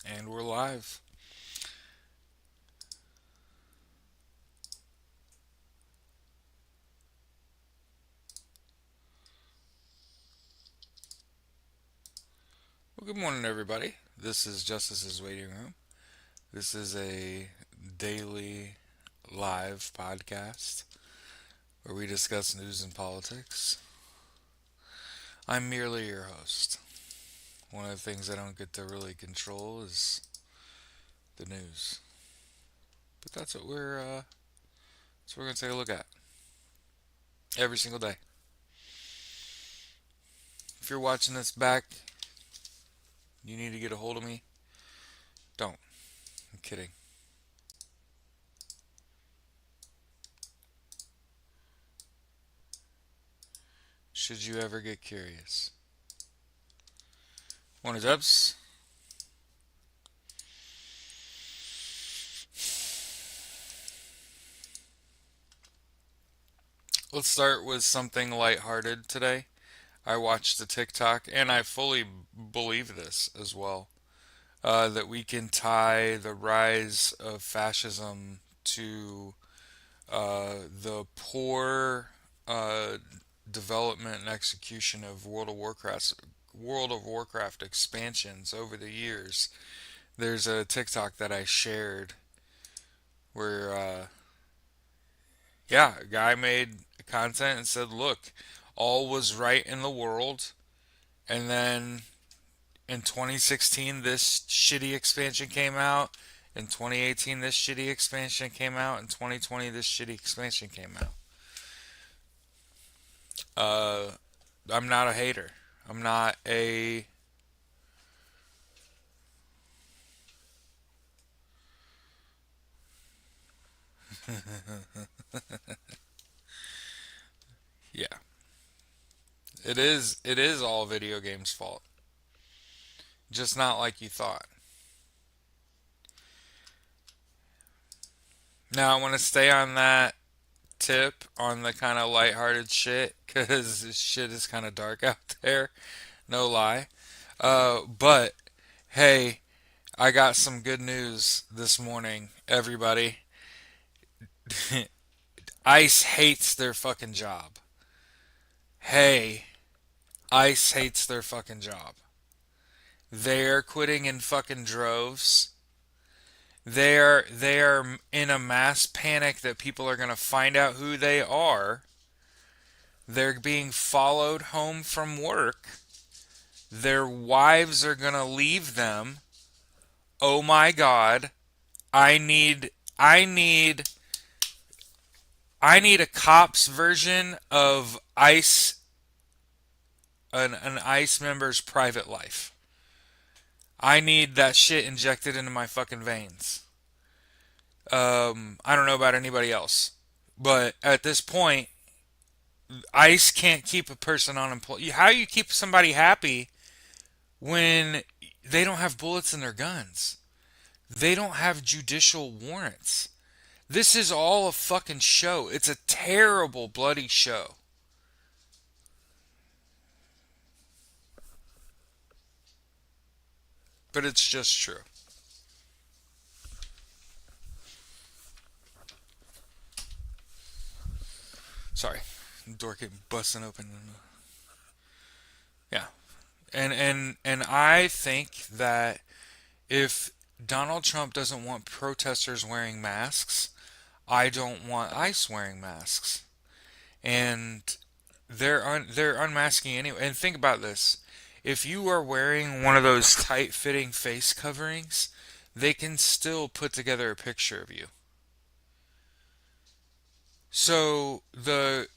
And we're live. Well, good morning, everybody. This is Justice's Waiting Room. This is a daily live podcast where we discuss news and politics. I'm merely your host. One of the things I don't get to really control is the news. But that's what we're gonna take a look at every single day. If you're watching this back, you need to get a hold of me. Don't. I'm kidding. Should you ever get curious? Morning, Dubs. Let's start with something lighthearted today. I watched the TikTok, and I fully believe this as well, that we can tie the rise of fascism to the poor uh, development and execution of World of Warcraft expansions over the years. There's a TikTok that I shared where, yeah, a guy made content and said, "Look, all was right in the world, and then in 2016 this shitty expansion came out. In 2018 this shitty expansion came out. In 2020 this shitty expansion came out." Uh, I'm not a hater. I'm not a yeah. It is all video games' fault. Just not like you thought. Now I want to stay on that tip on the kind of lighthearted shit because this shit is kind of dark out there. No lie. But hey, I got some good news this morning, everybody. ICE hates their fucking job. Hey, ICE hates their fucking job. They're quitting in fucking droves. They are in a mass panic that people are gonna find out who they are. They're being followed home from work. Their wives are gonna leave them. Oh my god. I need I need I need a cops version of ICE, an ICE member's private life. I need that shit injected into my fucking veins. I don't know about anybody else, but at this point, ICE can't keep a person unemployed. How you keep somebody happy when they don't have bullets in their guns? They don't have judicial warrants. This is all a fucking show. It's a terrible, bloody show. But it's just true. Sorry, door kept busting open. Yeah, and I think that if Donald Trump doesn't want protesters wearing masks, I don't want ICE wearing masks. And they're unmasking anyway. And think about this: if you are wearing one of those tight-fitting face coverings, they can still put together a picture of you. So the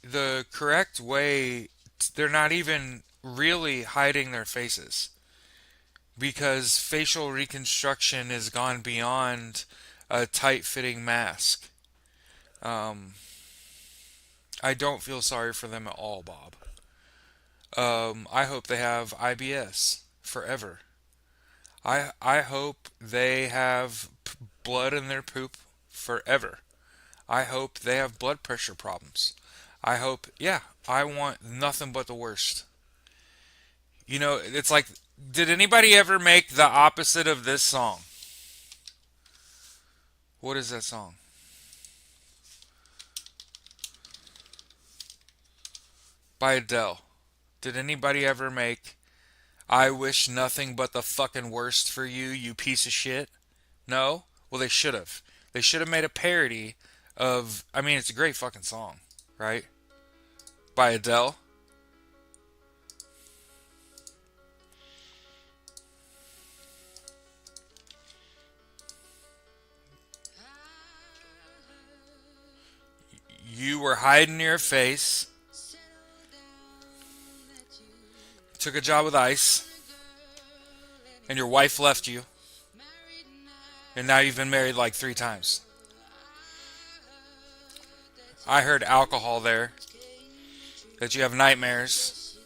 correct way, they're not even really hiding their faces because facial reconstruction has gone beyond a tight-fitting mask. Um, I don't feel sorry for them at all, Bob. I hope they have IBS forever. I hope they have blood in their poop forever. I hope they have blood pressure problems. I hope, yeah, I want nothing but the worst. You know, it's like, did anybody ever make the opposite of this song? What is that song? By Adele. Did anybody ever make I wish nothing but the fucking worst for you, you piece of shit? No? Well, they should have. They should have made a parody of. I mean, it's a great fucking song, right? By Adele. You were hiding your face, took a job with ICE, and your wife left you, and now you've been married like 3 times. I heard alcohol there, that you have nightmares.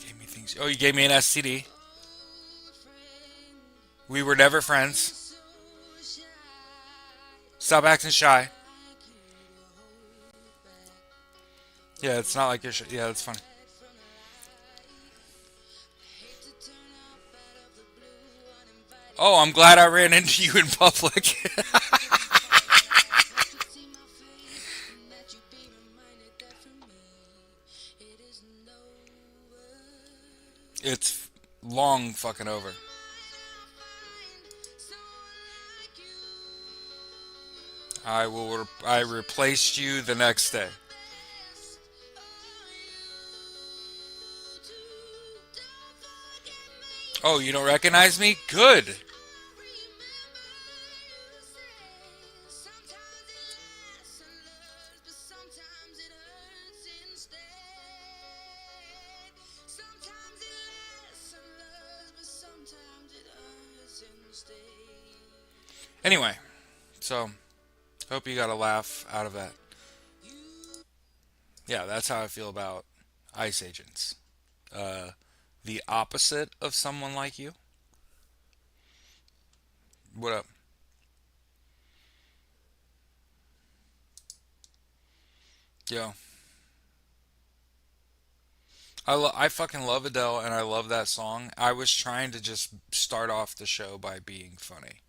Gave me things. Oh, you gave me an STD. We were never friends. Stop acting shy. Yeah, it's not like you're. Yeah, that's funny. Oh, I'm glad I ran into you in public. It's long fucking over. I replaced you the next day. Oh, you don't recognize me? Good. Anyway, so hope you got a laugh out of that. Yeah, that's how I feel about ICE agents. Uh, the opposite of someone like you. What up? Yo, I fucking love Adele and I love that song. I was trying to just start off the show by being funny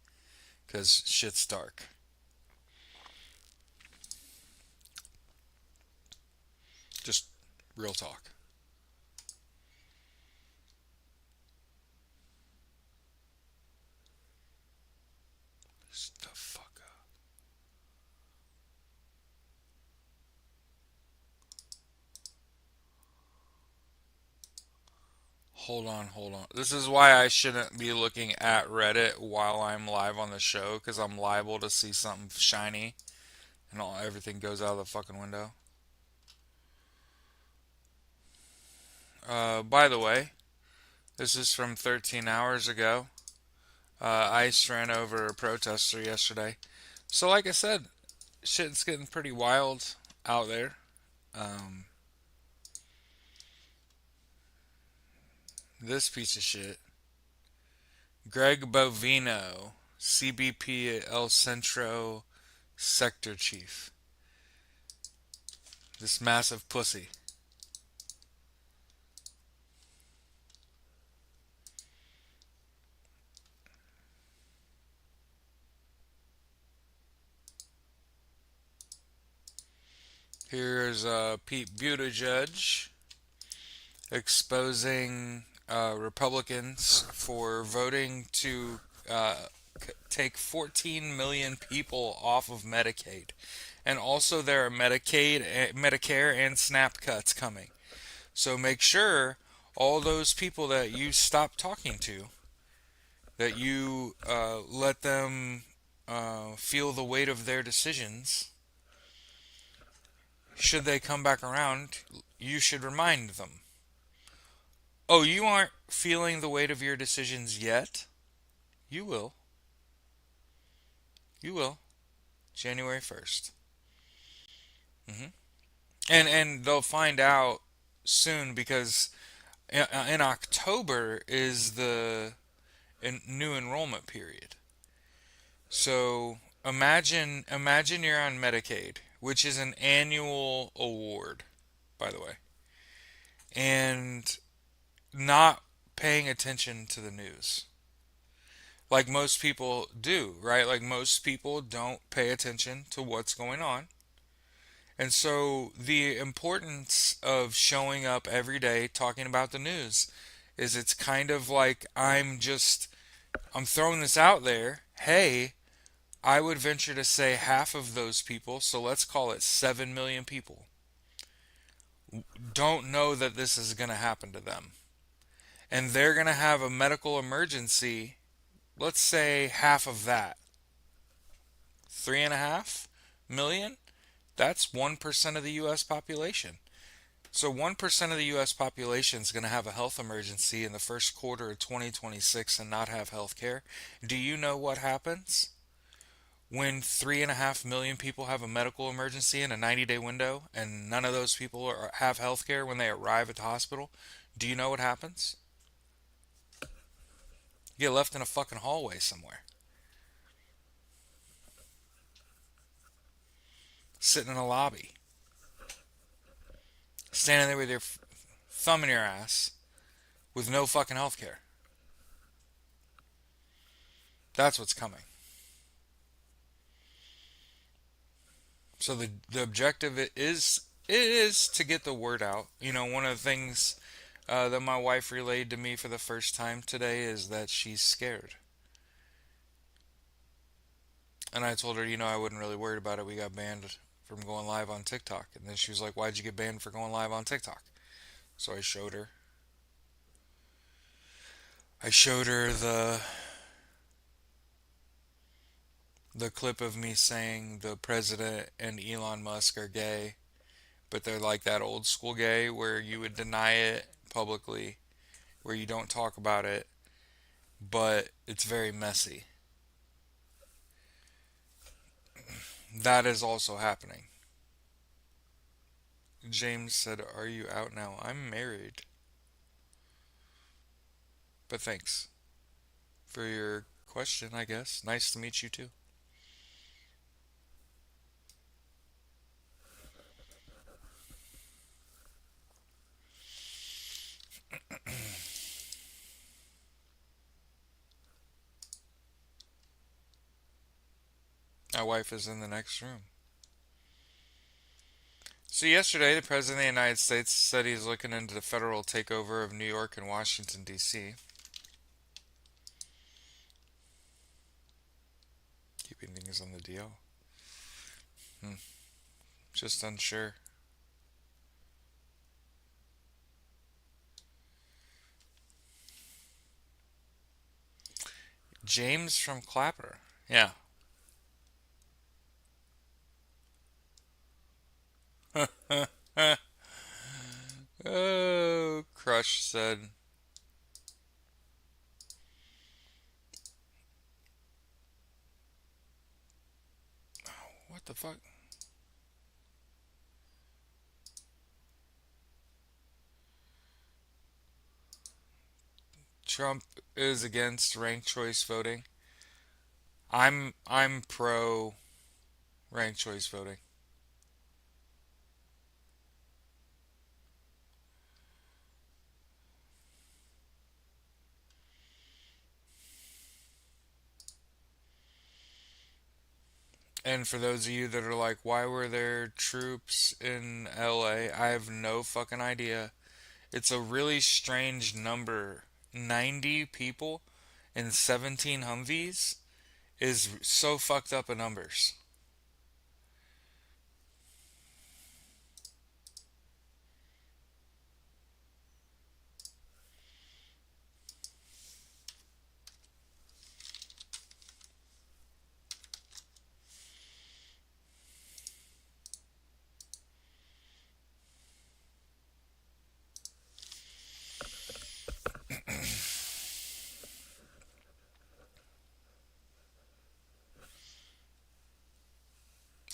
because shit's dark. Just real talk. Shut the fuck up. Hold on, hold on. This is why I shouldn't be looking at Reddit while I'm live on the show because I'm liable to see something shiny and everything goes out of the fucking window. By the way, this is from 13 hours ago. ICE ran over a protester yesterday. So, like I said, shit's getting pretty wild out there. Um, this piece of shit, Greg Bovino, CBP El Centro sector chief. This massive pussy. Here's Pete Buttigieg exposing Republicans for voting to take 14 million people off of Medicaid. And also, there are Medicare, and SNAP cuts coming. So make sure all those people that you stop talking to, that you let them feel the weight of their decisions. Should they come back around, you should remind them. Oh, you aren't feeling the weight of your decisions yet? You will. You will. January 1st. hmm and they'll find out soon because in October is the new enrollment period. So imagine you're on Medicaid, which is an annual award, by the way, and not paying attention to the news like most people do, right? Like most people don't pay attention to what's going on. And so the importance of showing up every day talking about the news is it's kind of like I'm throwing this out there. Hey, I would venture to say half of those people, so let's call it 7 million people, don't know that this is going to happen to them. And they're going to have a medical emergency, let's say half of that. 3.5 million? That's 1% of the US population. So 1% of the US population is going to have a health emergency in the first quarter of 2026 and not have health care. Do you know what happens when 3.5 million people have a medical emergency in a 90-day window and none of those people have health care when they arrive at the hospital? Do you know what happens? You get left in a fucking hallway somewhere, sitting in a lobby, standing there with your thumb in your ass with no fucking health care. That's what's coming. So the objective it is to get the word out. You know, one of the things that my wife relayed to me for the first time today is that she's scared. And I told her, I wasn't really worried about it. We got banned from going live on TikTok. And then she was like, "Why'd you get banned for going live on TikTok?" So I showed her. I showed her the clip of me saying the president and Elon Musk are gay, but they're like that old school gay where you would deny it publicly, where you don't talk about it, but it's very messy. That is also happening. James said, "Are you out now?" I'm married. But thanks for your question, I guess. Nice to meet you too. My wife is in the next room. So yesterday, the President of the United States said he's looking into the federal takeover of New York and Washington, D.C. Keeping things on the DL. Hmm. Just unsure. James from Clapper. Yeah. Oh, Crush said. What the fuck? Trump is against ranked choice voting. I'm pro ranked choice voting. And for those of you that are like, why were there troops in LA? I have no fucking idea. It's a really strange number. 90 people and 17 Humvees is so fucked up in numbers.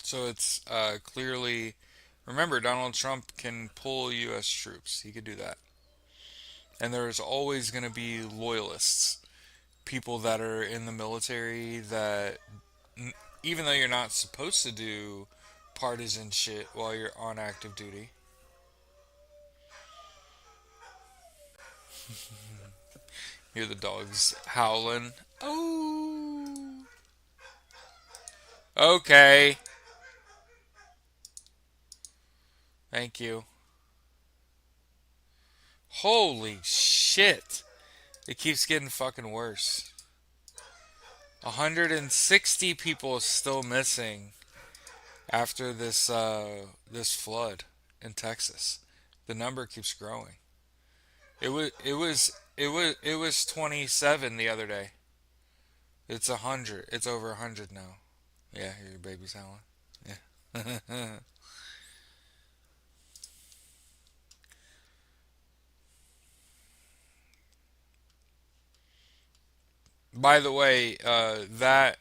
So it's clearly. Remember, Donald Trump can pull U.S. troops. He could do that. And there's always going to be loyalists. People that are in the military that, even though you're not supposed to do partisan shit while you're on active duty. Hear the dogs howling. Oh. Okay. Thank you. Holy shit. It keeps getting fucking worse. 160 people still missing after this flood in Texas. The number keeps growing. It was 27 the other day. It's 100. It's over 100 now. Yeah, your baby's howling. Yeah. By the way, that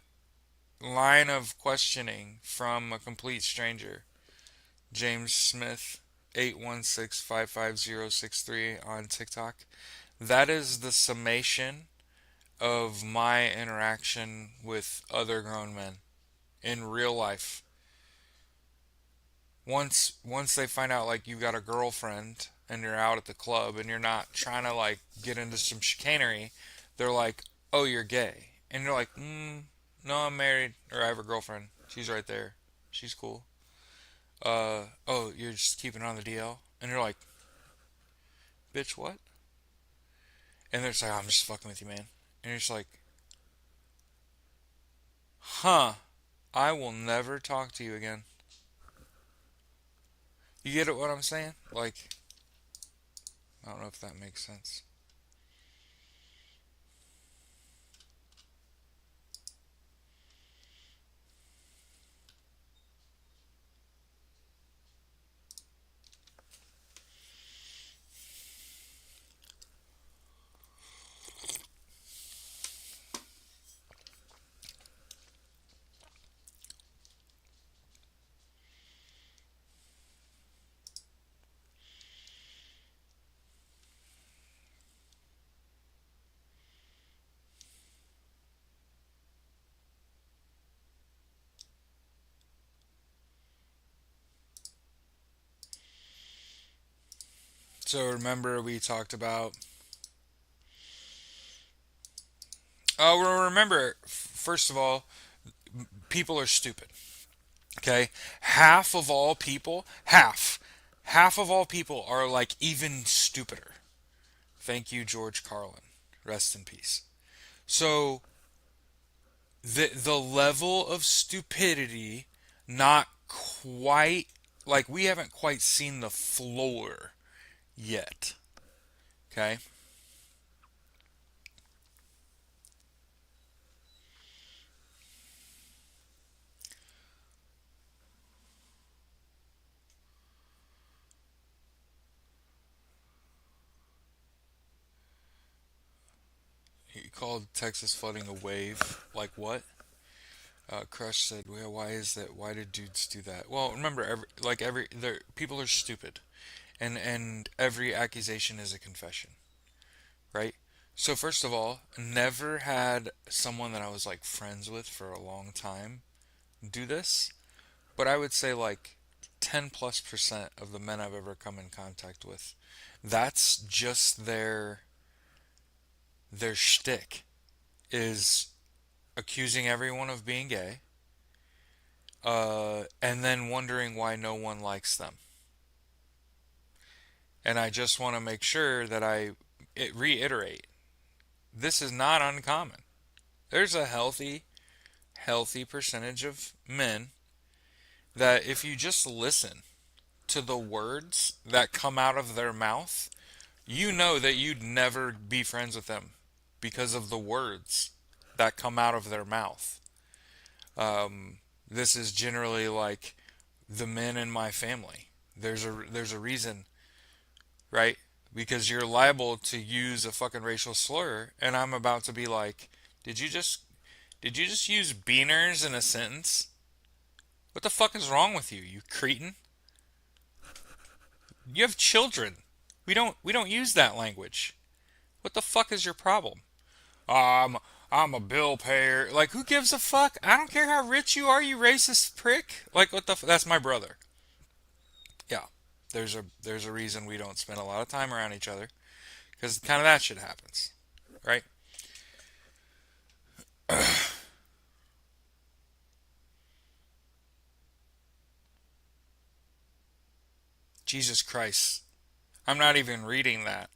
line of questioning from a complete stranger, James Smith, 816-55063 on TikTok, that is the summation of my interaction with other grown men in real life. Once they find out like you got a girlfriend and you're out at the club and you're not trying to like get into some chicanery, they're like, "Oh, you're gay," and you're like, "No, I'm married or I have a girlfriend. She's right there. She's cool." Oh, you're just keeping it on the DL, and you're like, "Bitch, what?" And they're just like, "I'm just fucking with you, man," and you're just like, "Huh? I will never talk to you again." You get it what I'm saying? Like, I don't know if that makes sense. So remember we talked about. Oh, well, remember. First of all, people are stupid. Okay, half of all people are like even stupider. Thank you, George Carlin. Rest in peace. So the level of stupidity, not quite like we haven't quite seen the floor yet. Okay, he called Texas flooding a wave. Like what? Crush said, "Well, why is that? Why did dudes do that?" Well, remember, every people are stupid, and every accusation is a confession, right? So first of all, never had someone that I was like friends with for a long time do this, but I would say like 10+% of the men I've ever come in contact with, that's just their shtick is accusing everyone of being gay, and then wondering why no one likes them. And I just want to make sure that reiterate this is not uncommon. There's a healthy percentage of men that if you just listen to the words that come out of their mouth, you know that you'd never be friends with them because of the words that come out of their mouth. Um, this is generally like the men in my family. There's a reason, right? Because you're liable to use a fucking racial slur, and I'm about to be like, did you just did you just use beaners in a sentence? What the fuck is wrong with you, you cretin? You have children. We don't use that language. What the fuck is your problem? Um, I'm a bill payer. Like, who gives a fuck? I don't care how rich you are, you racist prick. Like, what the? That's my brother. Yeah, there's a reason we don't spend a lot of time around each other because kind of that shit happens, right? Jesus Christ, I'm not even reading that.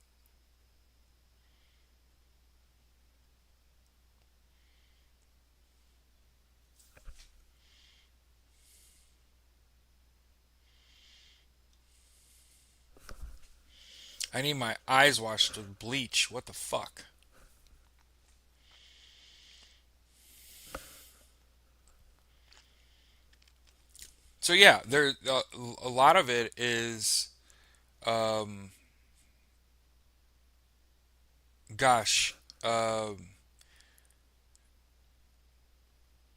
I need my eyes washed with bleach. What the fuck? So yeah, there a lot of it is, um, gosh,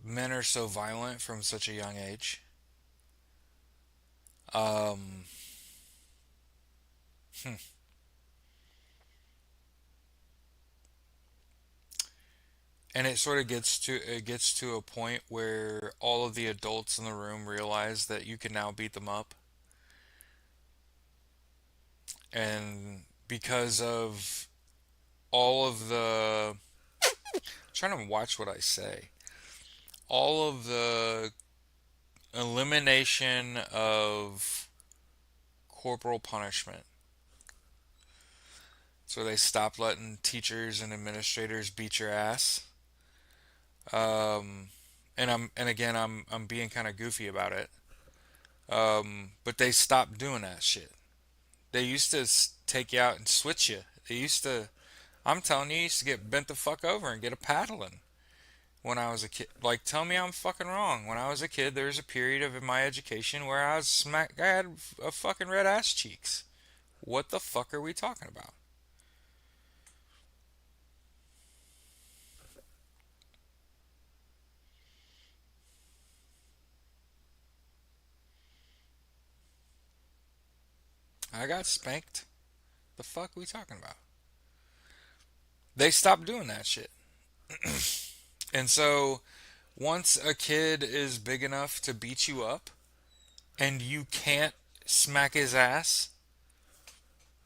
men are so violent from such a young age. Um, hmm. And it gets to a point where all of the adults in the room realize that you can now beat them up, and because of all of the trying to watch what I say, all of the elimination of corporal punishment. So they stopped letting teachers and administrators beat your ass. Um, and again I'm being kind of goofy about it. But they stopped doing that shit. They used to take you out and switch you. They used to. I'm telling you, used to get bent the fuck over and get a paddling when I was a kid. Like, tell me I'm fucking wrong. When I was a kid, there was a period of in my education where I was smack. I had a fucking red ass cheeks. What the fuck are we talking about? I got spanked. The fuck are we talking about? They stopped doing that shit. And so once a kid is big enough to beat you up and you can't smack his ass,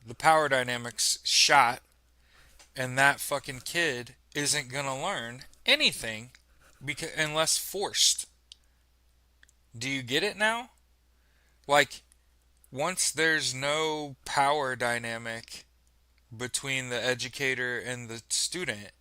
the power dynamics shot, and that fucking kid isn't gonna learn anything because unless forced. Do you get it now? Like, once there's no power dynamic between the educator and the student,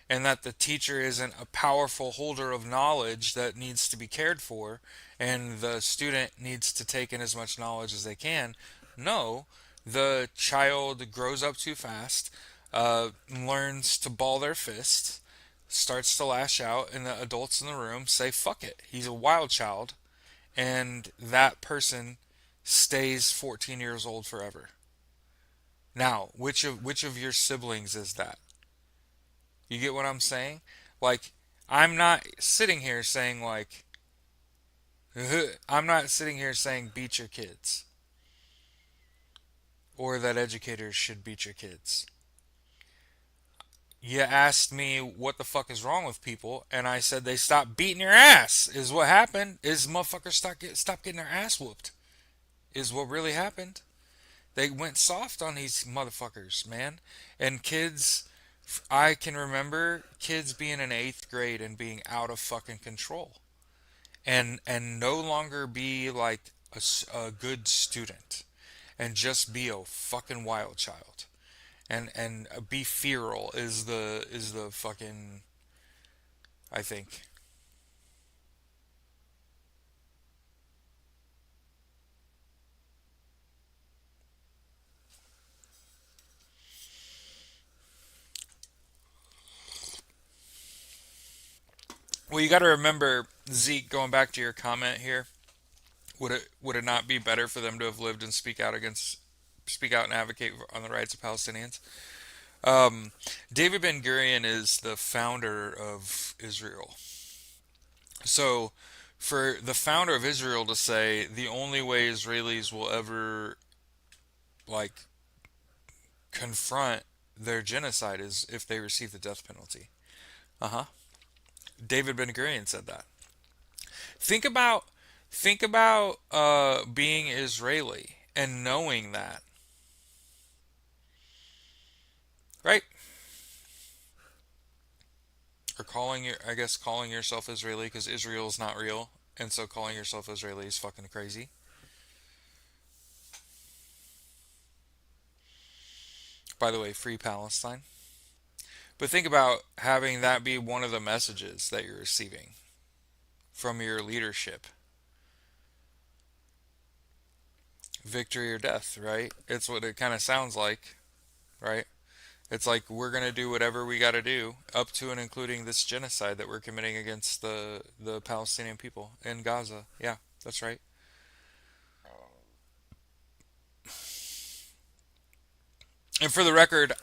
and that the teacher isn't a powerful holder of knowledge that needs to be cared for, and the student needs to take in as much knowledge as they can. No, the child grows up too fast, learns to ball their fists, starts to lash out, and the adults in the room say, fuck it. He's a wild child, and that person stays 14 years old forever. Now, which of your siblings is that? You get what I'm saying? Like, I'm not sitting here saying like I'm not sitting here saying beat your kids or that educators should beat your kids. You asked me what the fuck is wrong with people, and I said they stopped beating your ass. Is what happened. Is motherfuckers stop getting their ass whooped. Is what really happened. They went soft on these motherfuckers, man. And kids, I can remember kids being in eighth grade and being out of fucking control, and no longer be like a good student, and just be a fucking wild child, and be feral is the fucking, I think. Well, you got to remember, Zeke, going back to your comment here, would it not be better for them to have lived and speak out and advocate on the rights of Palestinians? Um, David Ben Gurion is the founder of Israel. So, for the founder of Israel to say the only way Israelis will ever like confront their genocide is if they receive the death penalty. Uh-huh. David Ben Gurion said that. Think about being Israeli and knowing that, right? Or calling your I guess calling yourself Israeli because Israel's not real, and so calling yourself Israeli is fucking crazy. By the way, free Palestine. But think about having that be one of the messages that you're receiving from your leadership. Victory or death, right? It's what it kind of sounds like, right? It's like we're gonna do whatever we got to do, up to and including this genocide that we're committing against the Palestinian people in Gaza. Yeah, that's right. And for the record,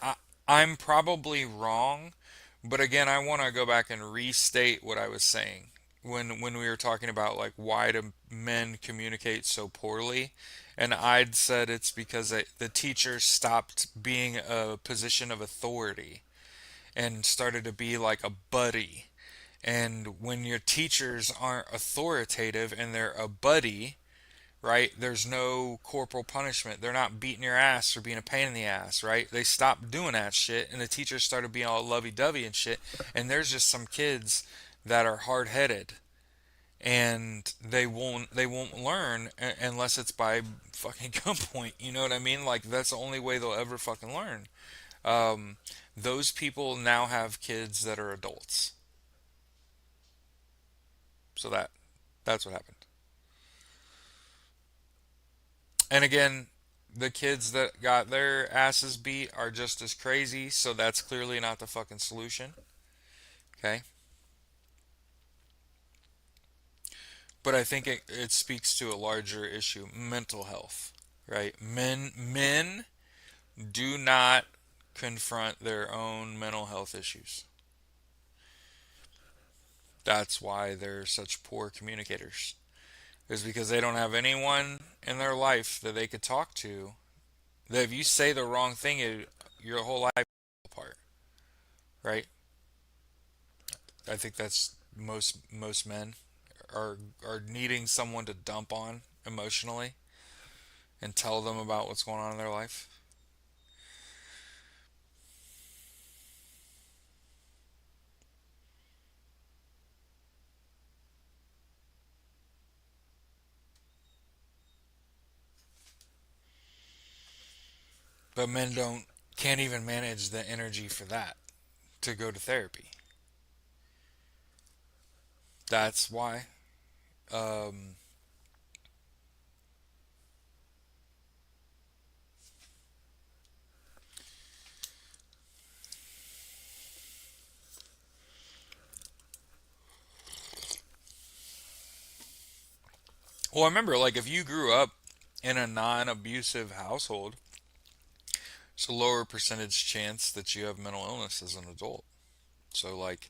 I'm probably wrong, but again, I want to go back and restate what I was saying when we were talking about like why do men communicate so poorly, and I'd said it's because the teachers stopped being a position of authority and started to be like a buddy. And when your teachers aren't authoritative and they're a buddy, right? There's no corporal punishment. They're not beating your ass for being a pain in the ass, right? They stopped doing that shit, and the teachers started being all lovey-dovey and shit. And there's just some kids that are hard-headed, and they won't learn unless it's by fucking gunpoint. You know what I mean? Like that's the only way they'll ever fucking learn. Um, those people now have kids that are adults, so that's what happened. And again, the kids that got their asses beat are just as crazy, so that's clearly not the fucking solution. Okay? But I think it speaks to a larger issue, mental health, right? Men do not confront their own mental health issues. That's why they're such poor communicators. Is because they don't have anyone in their life that they could talk to. That if you say the wrong thing, your whole life apart, right? I think that's most men are needing someone to dump on emotionally and tell them about what's going on in their life. But men don't can't even manage the energy for that to go to therapy. That's why. Um, well, remember, like if you grew up in a non-abusive household, it's a lower percentage chance that you have mental illness as an adult. So, like,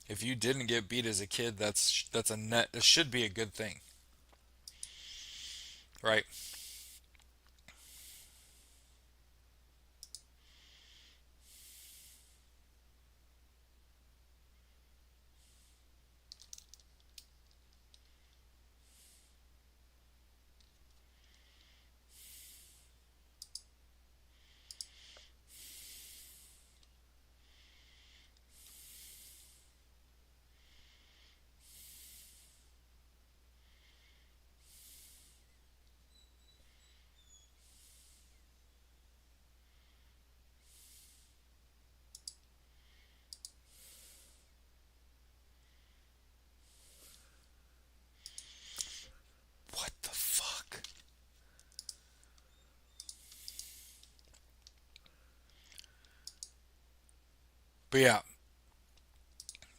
if you didn't get beat as a kid, that's a net. It should be a good thing, right? What the fuck? But yeah,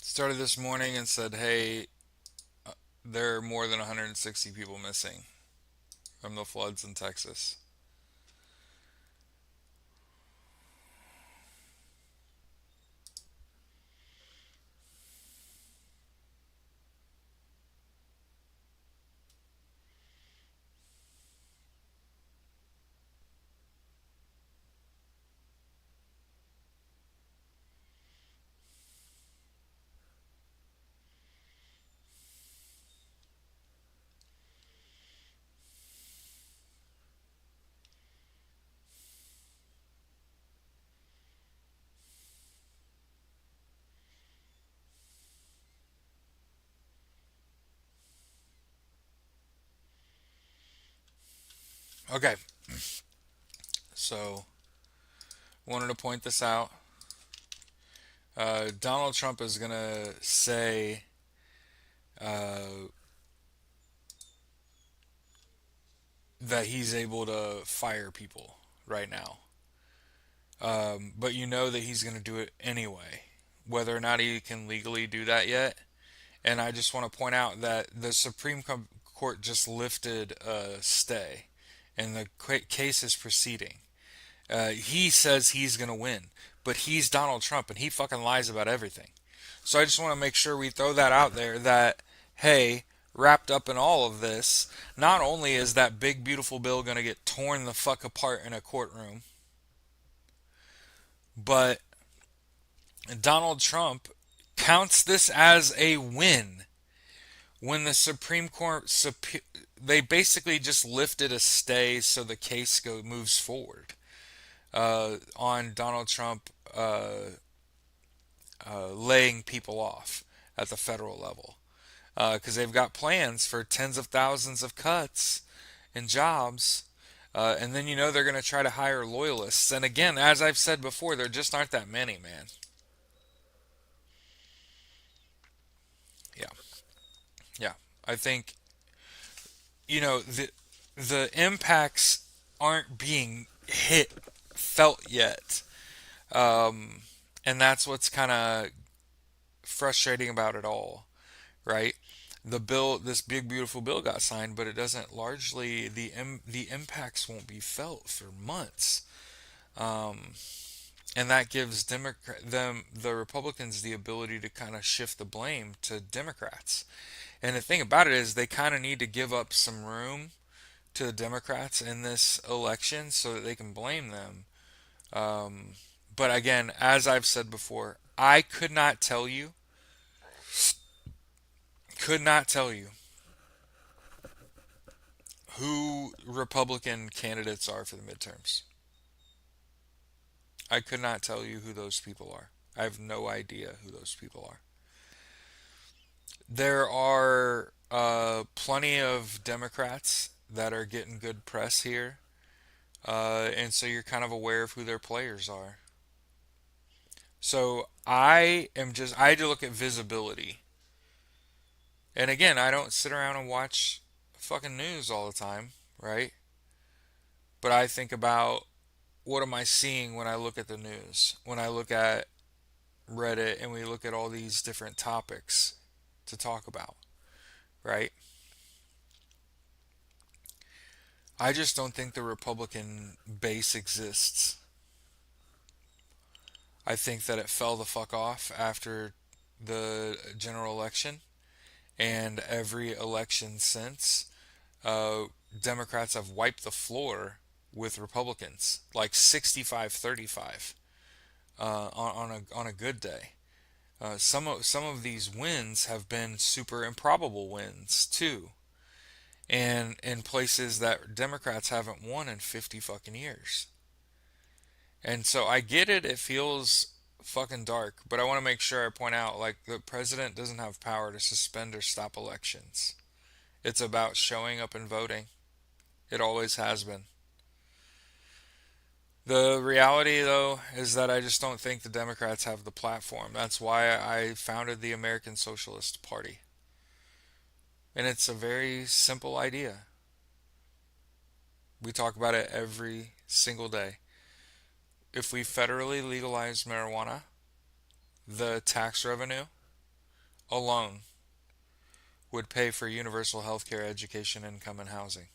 started this morning and said, hey, there are more than 160 people missing from the floods in Texas. Okay, so wanted to point this out. Donald Trump is gonna say uh, that he's able to fire people right now, but you know that he's gonna do it anyway, whether or not he can legally do that yet. And I just want to point out that the Court just lifted a stay, and the case is proceeding. He says he's going to win, but he's Donald Trump and he fucking lies about everything. So I just want to make sure we throw that out there that, hey, wrapped up in all of this, not only is that big, beautiful bill going to get torn the fuck apart in a courtroom, but Donald Trump counts this as a win. When the Supreme Court, they basically just lifted a stay so the case moves forward on Donald Trump laying people off at the federal level because they've got plans for tens of thousands of cuts in jobs. And then you know they're going to try to hire loyalists. And again, as I've said before, there just aren't that many, man. Yeah, yeah. I think the impacts aren't being felt yet, and that's what's kind of frustrating about it all, right? This big beautiful bill got signed, but it doesn't largely the impacts won't be felt for months, um, and that gives the Republicans the ability to kind of shift the blame to Democrats. And the thing about it is they kind of need to give up some room to the Democrats in this election so that they can blame them. Um, but again, as I've said before, I could not tell you who Republican candidates are for the midterms. I could not tell you who those people are. I have no idea who those people are. There are plenty of Democrats that are getting good press here, and so you're kind of aware of who their players are. So I had to look at visibility. And again, I don't sit around and watch fucking news all the time, right? But I think about what am I seeing when I look at the news, when I look at Reddit and we look at all these different topics to talk about, right? I just don't think the Republican base exists. I think that it fell the fuck off after the general election and every election since. uh, Democrats have wiped the floor with Republicans, like 65-35 on a good day. Some of these wins have been super improbable wins too, and in places that Democrats haven't won in 50 fucking years. And so I get it. It feels fucking dark, but I want to make sure I point out like the president doesn't have power to suspend or stop elections. It's about showing up and voting. It always has been. The reality, though, is that I just don't think the Democrats have the platform. That's why I founded the American Socialist Party. And it's a very simple idea. We talk about it every single day. If we federally legalize marijuana, the tax revenue alone would pay for universal health care, education, income, and housing.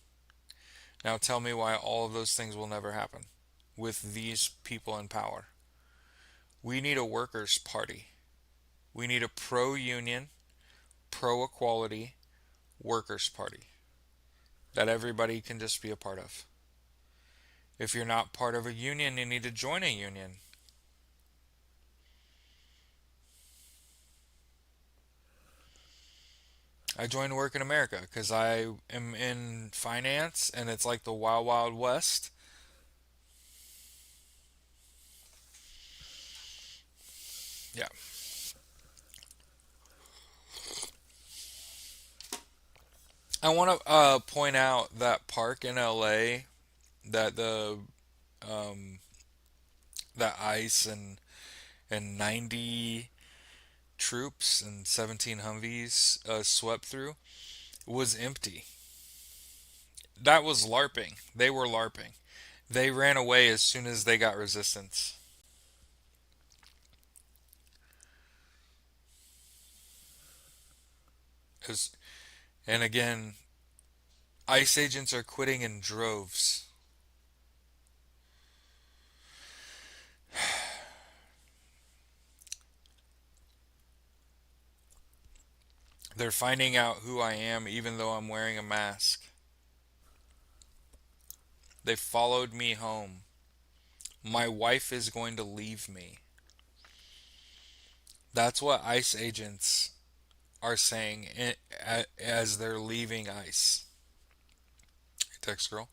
Now tell me why all of those things will never happen with these people in power. We need a workers' party. We need a pro union, pro equality workers' party that everybody can just be a part of. If you're not part of a union, you need to join a union. I joined Work in America because I am in finance and it's like the wild, wild west. Yeah. I want to point out that park in LA. that the um, that ICE and 90 troops and 17 Humvees swept through was empty. That was LARPing. They were LARPing. They ran away as soon as they got resistance. 'Cause- and again, ICE agents are quitting in droves. They're finding out who I am even though I'm wearing a mask. They followed me home. My wife is going to leave me. That's what ICE agents are saying as they're leaving ICE. Text girl.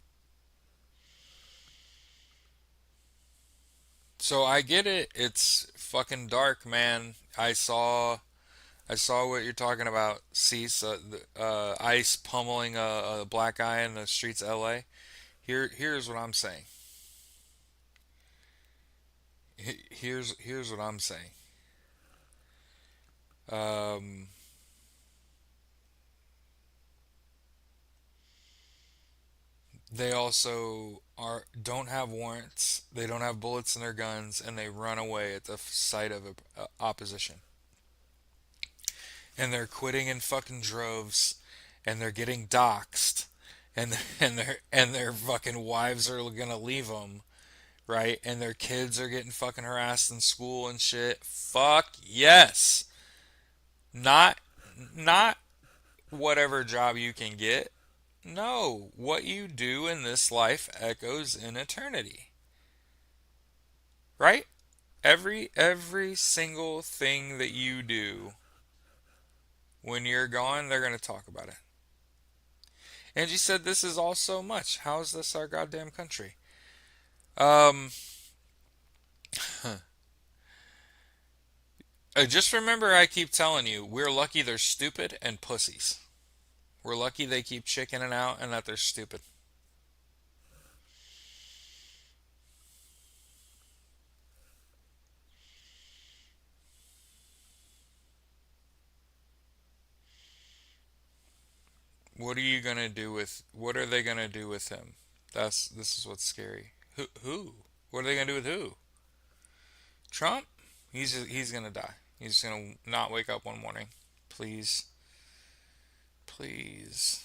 So I get it. It's fucking dark, man. I saw what you're talking about. Cease ICE pummeling a black guy in the streets of LA. Here's what I'm saying. Here's what I'm saying. Um, they also are don't have warrants. They don't have bullets in their guns, and they run away at the sight of opposition. And they're quitting in fucking droves, and they're getting doxxed, and their fucking wives are gonna leave them, right? And their kids are getting fucking harassed in school and shit. Fuck yes. Not not whatever job you can get. No, what you do in this life echoes in eternity. Right? Every single thing that you do when you're gone, they're going to talk about it. Angie said this is all so much. How is this our goddamn country? Um just remember I keep telling you, we're lucky they're stupid and pussies. We're lucky they keep chickening out and that they're stupid. What are they gonna do with him? This is what's scary. Who? What are they gonna do with who? Trump? He's gonna die. He's gonna not wake up one morning. Please, please.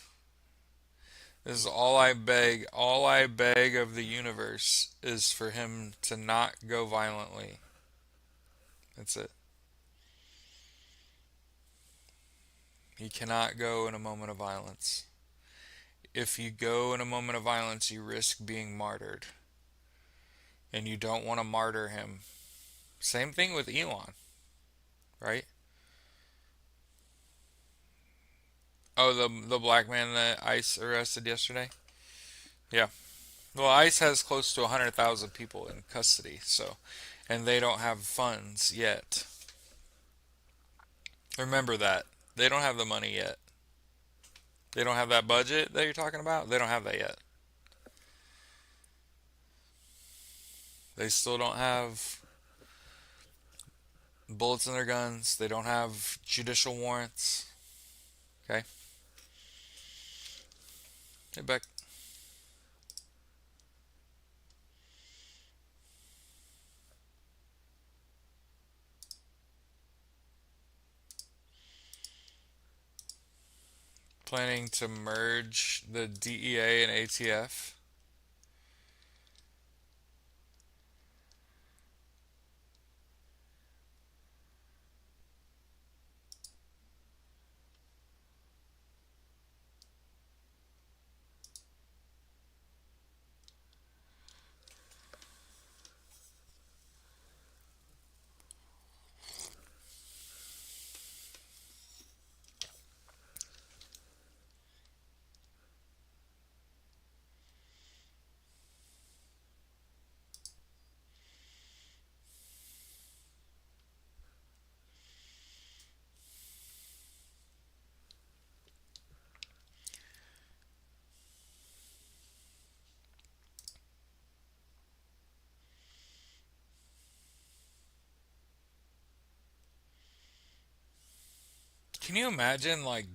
This is all I beg. All I beg of the universe is for him to not go violently. That's it. He cannot go in a moment of violence. If you go in a moment of violence, you risk being martyred. And you don't want to martyr him. Same thing with Elon, right? Oh, the black man that ICE arrested yesterday? Yeah. Well, ICE has close to 100,000 people in custody, so, and they don't have funds yet. Remember that. They don't have the money yet. They don't have that budget that you're talking about. They don't have that yet. They still don't have bullets in their guns. They don't have judicial warrants. Okay? Hey, Beck. Planning to merge the DEA and ATF. Can you imagine like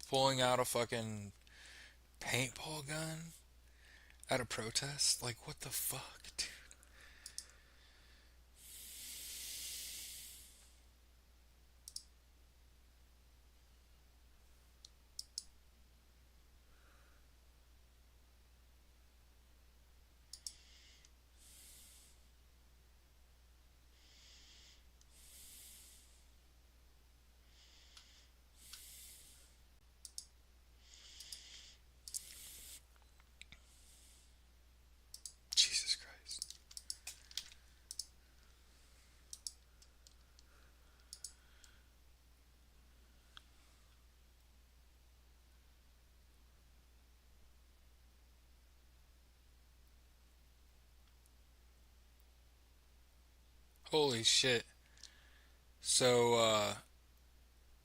pulling out a fucking paintball gun at a protest? Like what the fuck, dude? Jesus Christ. Holy shit. So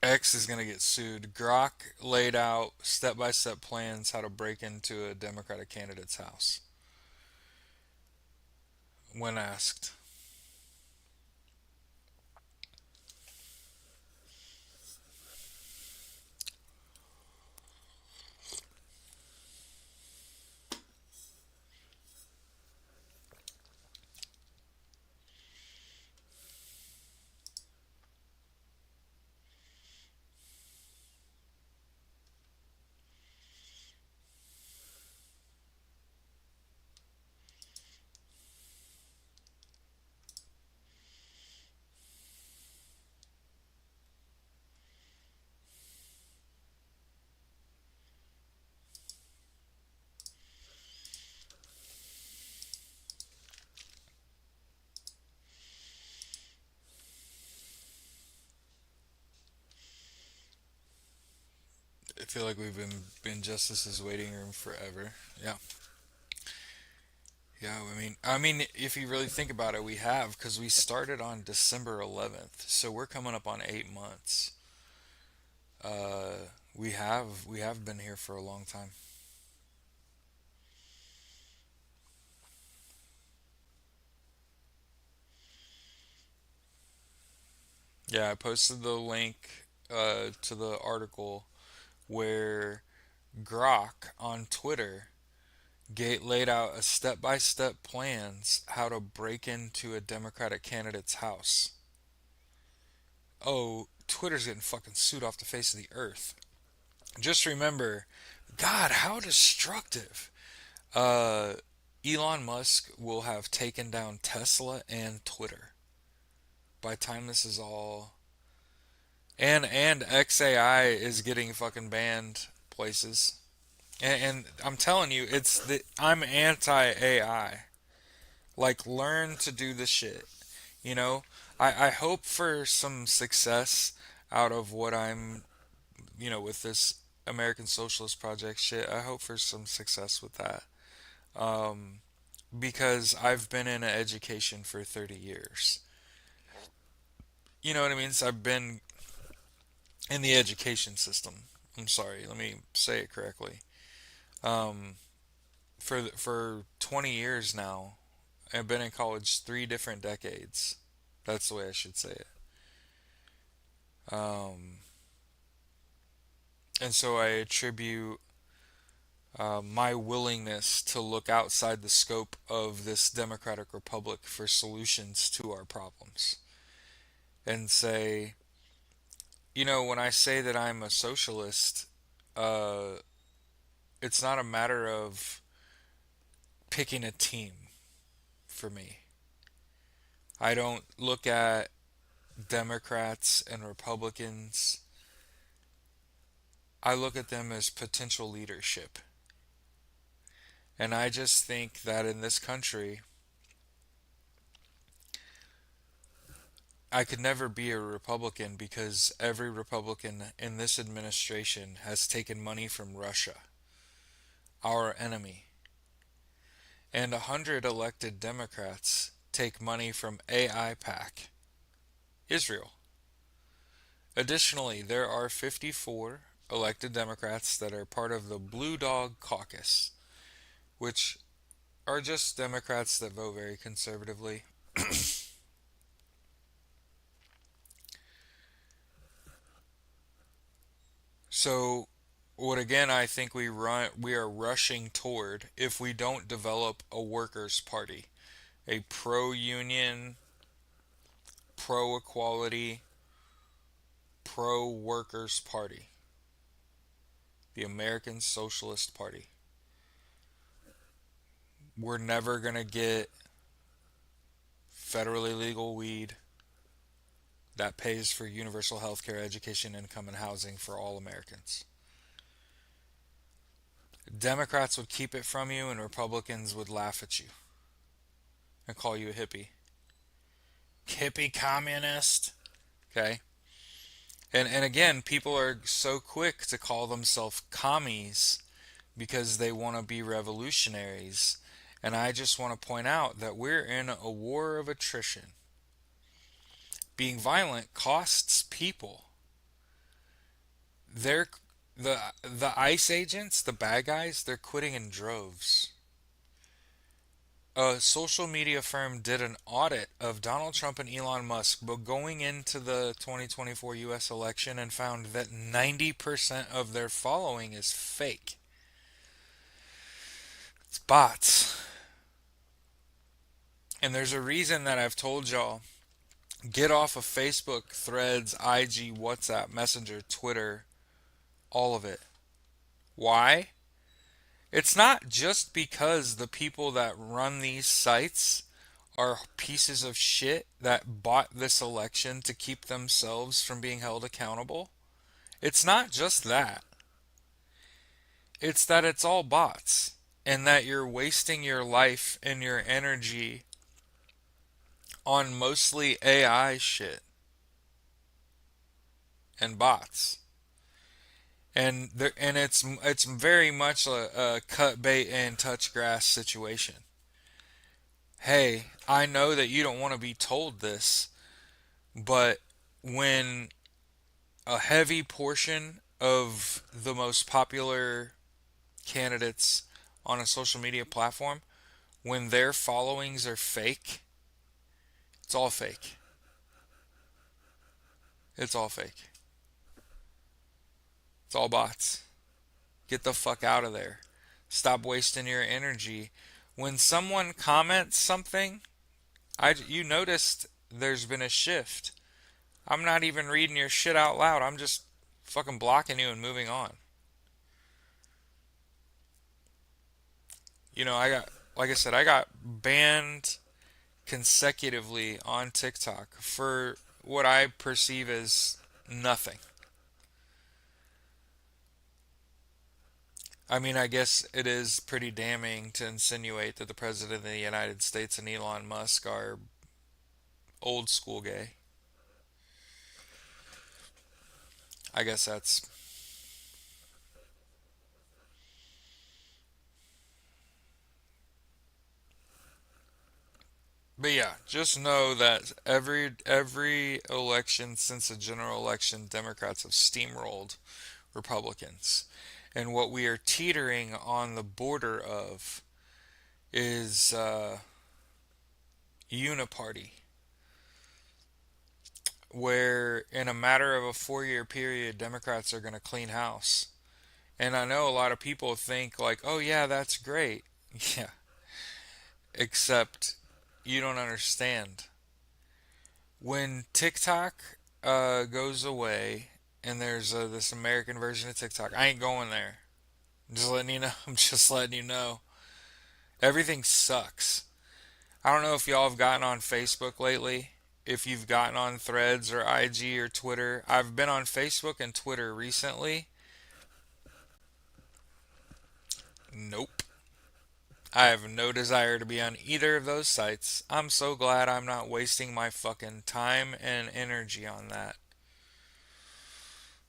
X is gonna get sued. Grok laid out step-by-step plans how to break into a Democratic candidate's house when asked. I feel like we've been Justice's waiting room forever. Yeah. Yeah, I mean, if you really think about it, we have because we started on December 11th, so we're coming up on 8 months. We have been here for a long time. Yeah, I posted the link to the article where Grok on Twitter laid out a step-by-step plans how to break into a Democratic candidate's house. Oh, Twitter's getting fucking sued off the face of the earth. Just remember, God, how destructive. Uh, Elon Musk will have taken down Tesla and Twitter by the time this is all. And XAI is getting fucking banned places. And I'm telling you, I'm anti AI. Like, learn to do the shit. You know, I hope for some success out of what I'm, with this American Socialist Project shit. I hope for some success with that. Um, because I've been in education for 30 years. You know what I mean? So I've been in the education system. I'm sorry, let me say it correctly. Um, for 20 years now, I've been in college 3 different decades. That's the way I should say it. Um, and so I attribute my willingness to look outside the scope of this democratic republic for solutions to our problems and say, when I say that I'm a socialist, uh, it's not a matter of picking a team for me. I don't look at Democrats and Republicans. I look at them as potential leadership. And I just think that in this country, I could never be a Republican because every Republican in this administration has taken money from Russia, our enemy. And 100 elected Democrats take money from AIPAC, Israel. Additionally, there are 54 elected Democrats that are part of the Blue Dog Caucus, which are just Democrats that vote very conservatively. So, what again I think we are rushing toward if we don't develop a workers' party, a pro-union, pro-equality, pro-workers' party, the American Socialist Party. We're never going to get federally legal weed that pays for universal health care, education, income, and housing for all Americans. Democrats would keep it from you, and Republicans would laugh at you and call you a hippie. Hippie communist. Okay? And again, people are so quick to call themselves commies because they want to be revolutionaries. And I just want to point out that we're in a war of attrition. Being violent costs people. They're the ICE agents, the bad guys, they're quitting in droves. A social media firm did an audit of Donald Trump and Elon Musk but going into the 2024 US election and found that 90% of their following is fake. It's bots. And there's a reason that I've told y'all get off of Facebook, Threads, IG, WhatsApp, Messenger, Twitter, all of it. Why? It's not just because the people that run these sites are pieces of shit that bought this election to keep themselves from being held accountable. It's not just that. It's that it's all bots and that you're wasting your life and your energy on mostly AI shit and bots. And it's very much a cut bait and touch grass situation. Hey, I know that you don't want to be told this, but when a heavy portion of the most popular candidates on a social media platform, when their followings are fake, it's all fake. It's all fake. It's all bots. Get the fuck out of there. Stop wasting your energy. When someone comments something, you noticed there's been a shift. I'm not even reading your shit out loud. I'm just fucking blocking you and moving on. Like I said, I got banned consecutively on TikTok for what I perceive as nothing. I mean, I guess it is pretty damning to insinuate that the President of the United States and Elon Musk are old school gay. I guess that's. But yeah, just know that every election since the general election, Democrats have steamrolled Republicans. And what we are teetering on the border of is uniparty, where in a matter of a 4 year period, Democrats are going to clean house. And I know a lot of people think, like, oh, yeah, that's great. Yeah, except you don't understand. When TikTok goes away and there's this American version of TikTok, I ain't going there. I'm just letting you know. I'm just letting you know. Everything sucks. I don't know if y'all have gotten on Facebook lately. If you've gotten on Threads or IG or Twitter. I've been on Facebook and Twitter recently. Nope. I have no desire to be on either of those sites. I'm so glad I'm not wasting my fucking time and energy on that.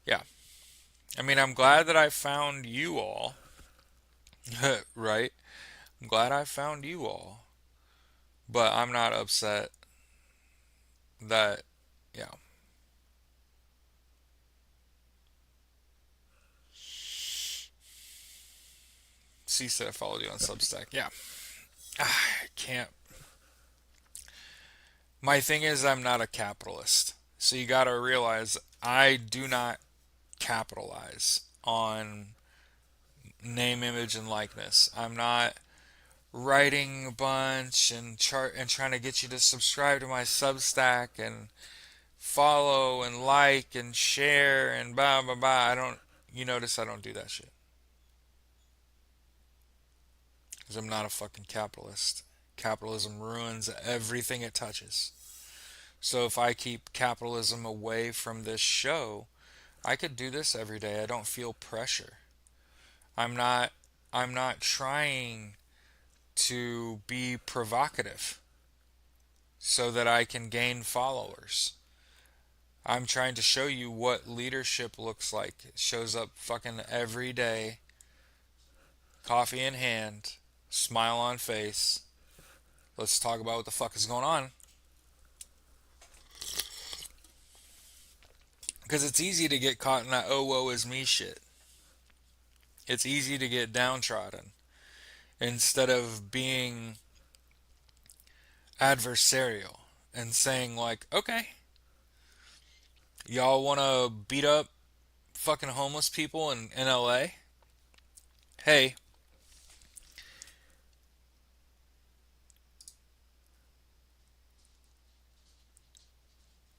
Yeah. I mean, I'm glad that I found you all. Right? I'm glad I found you all. But I'm not upset that, yeah. C said I followed you on Substack. Yeah. I can't. My thing is, I'm not a capitalist. So you gotta realize I do not capitalize on name, image, and likeness. I'm not writing a bunch and chart and trying to get you to subscribe to my Substack and follow and like and share and blah blah blah. I don't. You notice I don't do that shit because I'm not a fucking capitalist. Capitalism ruins everything it touches. So if I keep capitalism away from this show, I could do this every day. I don't feel pressure. I'm not I'm not trying to be provocative so that I can gain followers. I'm trying to show you what leadership looks like. It shows up fucking every day, coffee in hand, smile on face. Let's talk about what the fuck is going on. Because it's easy to get caught in that oh woe is me shit. It's easy to get downtrodden instead of being adversarial and saying, like, okay, y'all want to beat up fucking homeless people in LA? Hey,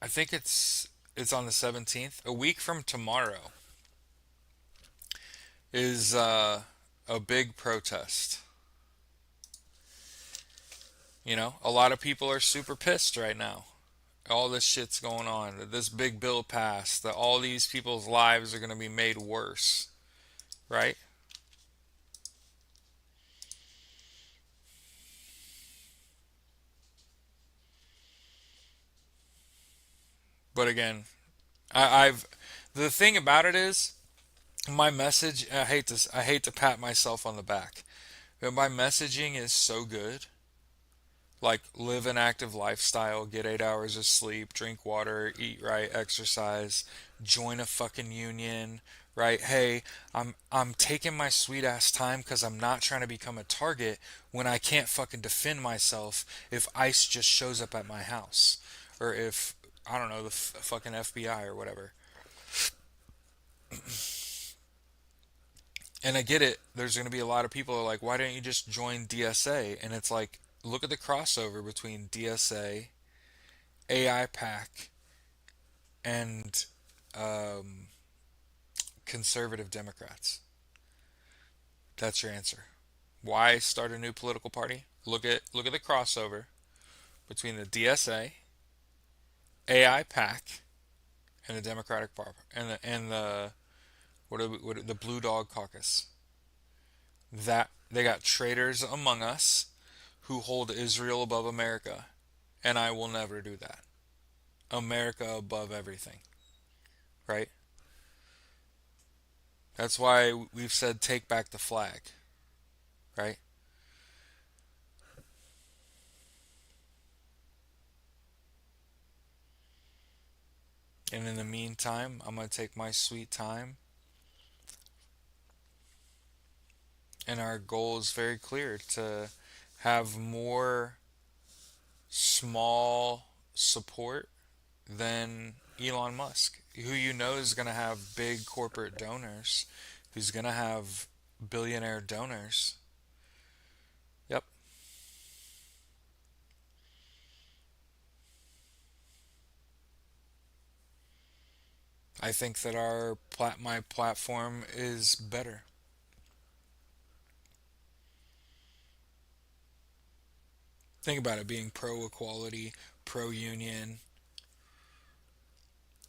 I think it's on the 17th. A week from tomorrow is a big protest. You know, a lot of people are super pissed right now. All this shit's going on. That this big bill passed. That all these people's lives are going to be made worse. Right? But again, I've the thing about it is my message. I hate to pat myself on the back, but my messaging is so good. Like live an active lifestyle, get 8 hours of sleep, drink water, eat right, exercise, join a fucking union, right? Hey, I'm taking my sweet ass time because I'm not trying to become a target when I can't fucking defend myself if ICE just shows up at my house, or if I don't know the fucking FBI or whatever. And I get it. There's going to be a lot of people who are like, why don't you just join DSA? And it's like, look at the crossover between DSA, AI PAC, and um, conservative Democrats. That's your answer. Why start a new political party? Look at the crossover between the DSA, AI PAC, and the Democratic Party, and the the Blue Dog Caucus. That they got traitors among us who hold Israel above America, and I will never do that. America above everything, right? That's why we've said take back the flag, right? And in the meantime, I'm going to take my sweet time. And our goal is very clear to have more small support than Elon Musk, who you know is going to have big corporate donors, who's going to have billionaire donors. Yep. I think that my platform is better. Think about it being pro equality, pro union,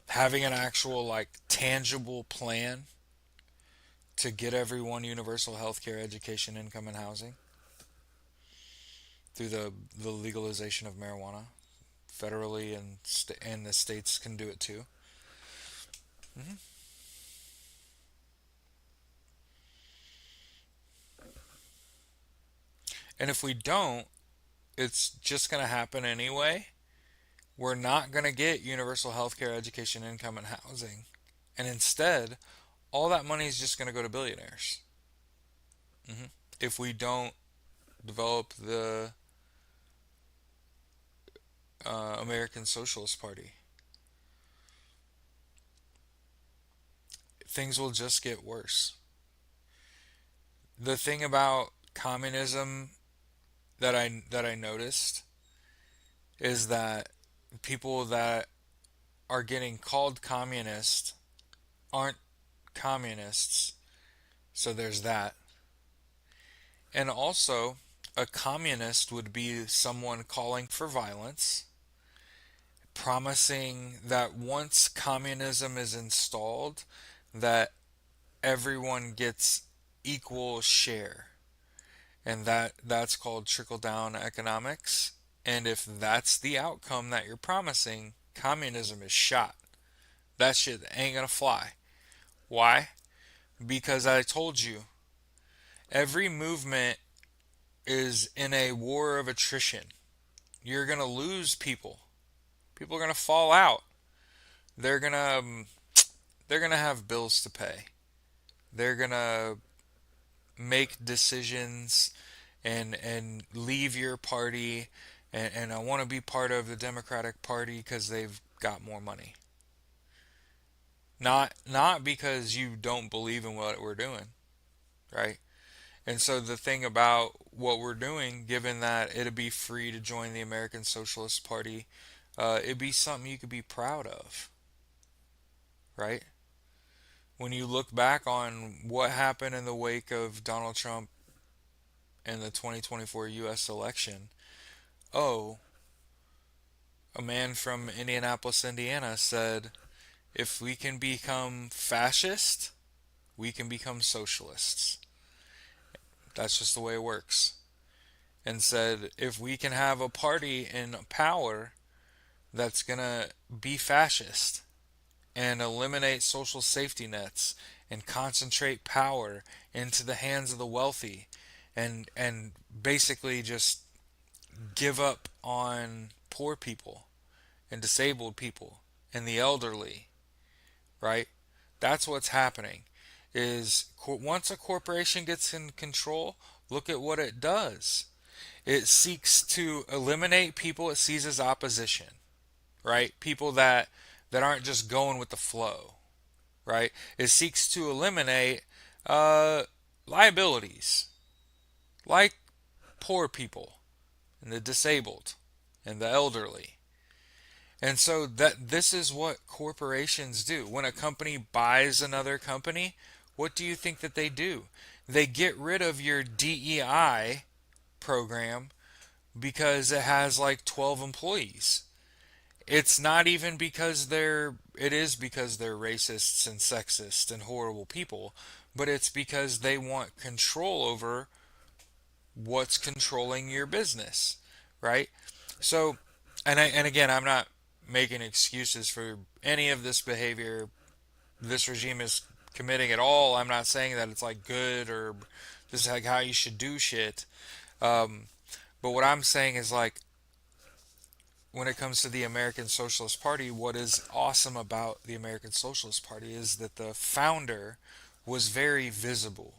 having an actual like tangible plan to get everyone universal health care, education, income, and housing through the legalization of marijuana federally, and the states can do it too. Hmm. And if we don't, it's just going to happen anyway. We're not going to get universal health care, education, income, and housing. And instead, all that money is just going to go to billionaires. Hmm. If we don't develop the American Socialist Party, things will just get worse. The thing about communism that I noticed is that people that are getting called communist aren't communists. So there's that. And also, a communist would be someone calling for violence, promising that once communism is installed, that everyone gets equal share. And that's called trickle down economics. And if that's the outcome that you're promising, communism is shot. That shit ain't gonna fly. Why? Because I told you, every movement is in a war of attrition. You're gonna lose people. People are gonna fall out. They're gonna they're gonna have bills to pay. They're gonna make decisions and leave your party, and I want to be part of the Democratic Party because they've got more money. Not because you don't believe in what we're doing, right? And so the thing about what we're doing, given that it'd be free to join the American Socialist Party, it'd be something you could be proud of, right? When you look back on what happened in the wake of Donald Trump and the 2024 U.S. election, oh, a man from Indianapolis, Indiana said, if we can become fascist, we can become socialists. That's just the way it works. And said, if we can have a party in power that's going to be fascist and eliminate social safety nets and concentrate power into the hands of the wealthy and basically just give up on poor people and disabled people and the elderly, right? That's what's happening. Is once a corporation gets in control, look at what it does. It seeks to eliminate people it sees as opposition, right? People that aren't just going with the flow, right? It seeks to eliminate uh, liabilities like poor people and the disabled and the elderly. And so that this is what corporations do. When a company buys another company, what do you think that they do? They get rid of your DEI program because it has like 12 employees. It's not even because it is because they're racists and sexist and horrible people, but it's because they want control over what's controlling your business, right? So, and again, I'm not making excuses for any of this behavior this regime is committing at all. I'm not saying that it's like good or this is like how you should do shit. Um, but what I'm saying is like when it comes to the American Socialist Party, what is awesome about the American Socialist Party is that the founder was very visible.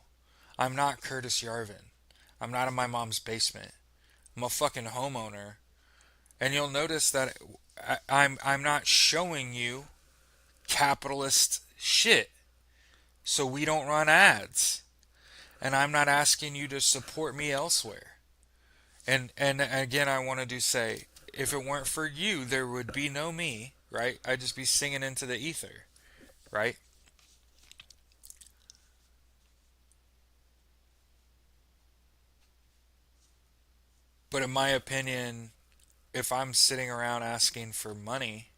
I'm not Curtis Yarvin. I'm not in my mom's basement. I'm a fucking homeowner. And you'll notice that I'm not showing you capitalist shit. So we don't run ads. And I'm not asking you to support me elsewhere. And again, I wanted to say, if it weren't for you, there would be no me, right? I'd just be singing into the ether, right? But in my opinion, if I'm sitting around asking for money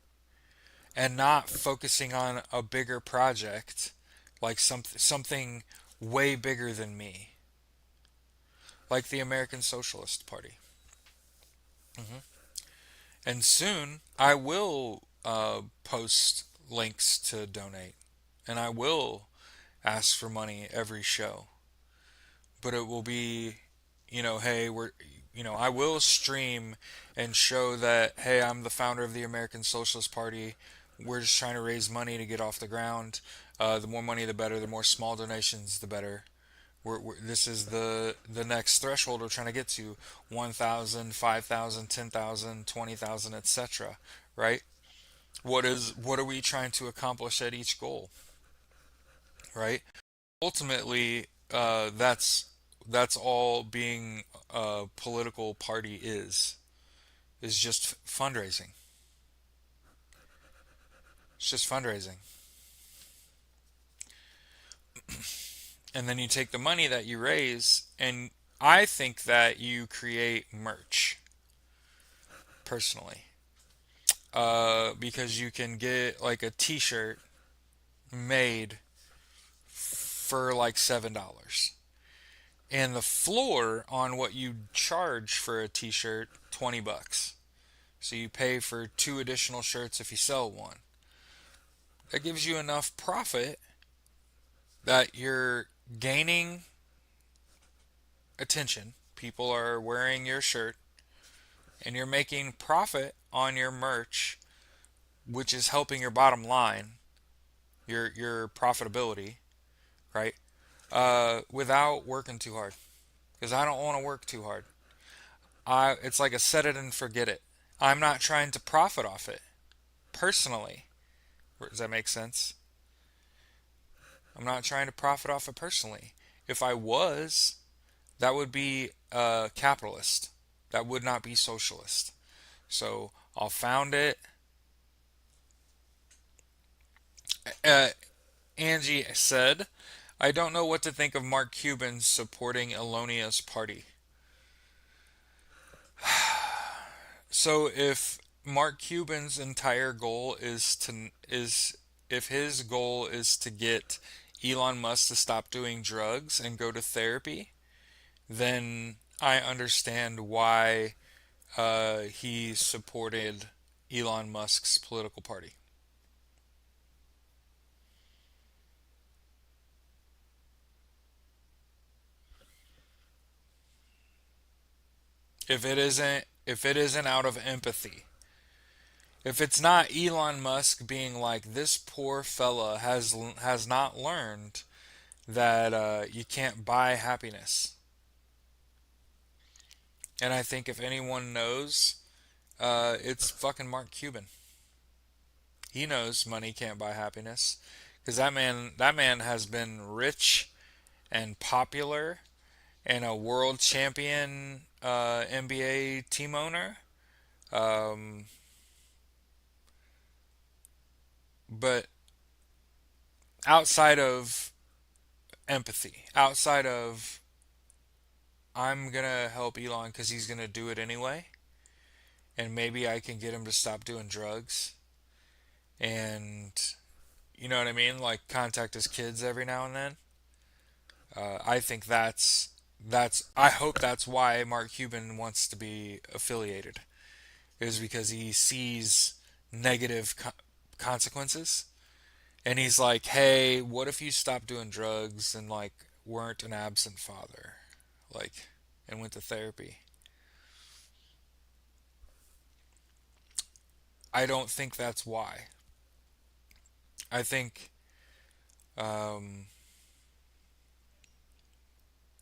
and not focusing on a bigger project, like something way bigger than me, like the American Socialist Party. hmm And soon I will post links to donate, and I will ask for money every show. But it will be, hey, I will stream and show that, hey, I'm the founder of the American Socialist Party. We're just trying to raise money to get off the ground. The more money, the better. The more small donations, the better. This is the next threshold we're trying to get to: 1,000, 5,000, 10,000, 20,000, etc. Right? What are we trying to accomplish at each goal? right? Ultimately, that's all being a political party is just fundraising. It's just fundraising. And then you take the money that you raise, and I think that you create merch personally, because you can get like a T-shirt made for like $7, and the floor on what you charge for a T-shirt $20. So you pay for two additional shirts if you sell one. That gives you enough profit that you're gaining attention. People are wearing your shirt, and you're making profit on your merch, which is helping your bottom line, your profitability, right? Without working too hard, because I don't want to work too hard. It's like a set it and forget it. I'm not trying to profit off it personally. Does that make sense? I'm not trying to profit off it personally. If I was, that would be capitalist. That would not be socialist. So I'll found it. Uh, Angie said, I don't know what to think of Mark Cuban supporting Elonia's party. So if Mark Cuban's entire goal is if his goal is to get Elon Musk to stop doing drugs and go to therapy, then I understand why he supported Elon Musk's political party. If it isn't out of empathy, if it's not Elon Musk being like, this poor fella has not learned that you can't buy happiness. And I think if anyone knows, it's fucking Mark Cuban. He knows money can't buy happiness, because that man has been rich and popular and a world champion NBA team owner. Um, but outside of empathy, outside of I'm gonna help Elon because he's gonna do it anyway, and maybe I can get him to stop doing drugs, and you know what I mean, like contact his kids every now and then. I think that's I hope that's why Mark Cuban wants to be affiliated, is because he sees negative consequences, and he's like, hey, what if you stopped doing drugs and like weren't an absent father, like, and went to therapy. I don't think that's why. I think um,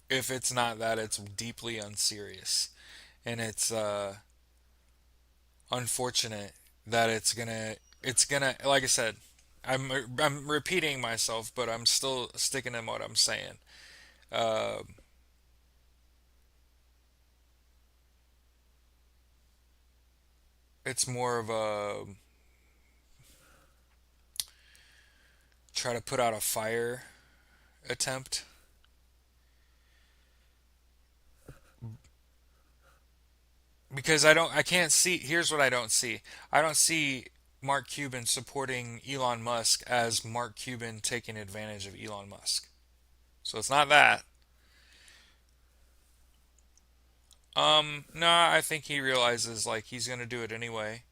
if it's not that, it's deeply unserious, and it's unfortunate that it's gonna like I said, I'm repeating myself, but I'm still sticking in what I'm saying. Uh, it's more of a try to put out a fire attempt, because I can't see. Here's what I don't see. I don't see Mark Cuban supporting Elon Musk as Mark Cuban taking advantage of Elon Musk. So it's not that. No, I think he realizes like he's gonna do it anyway.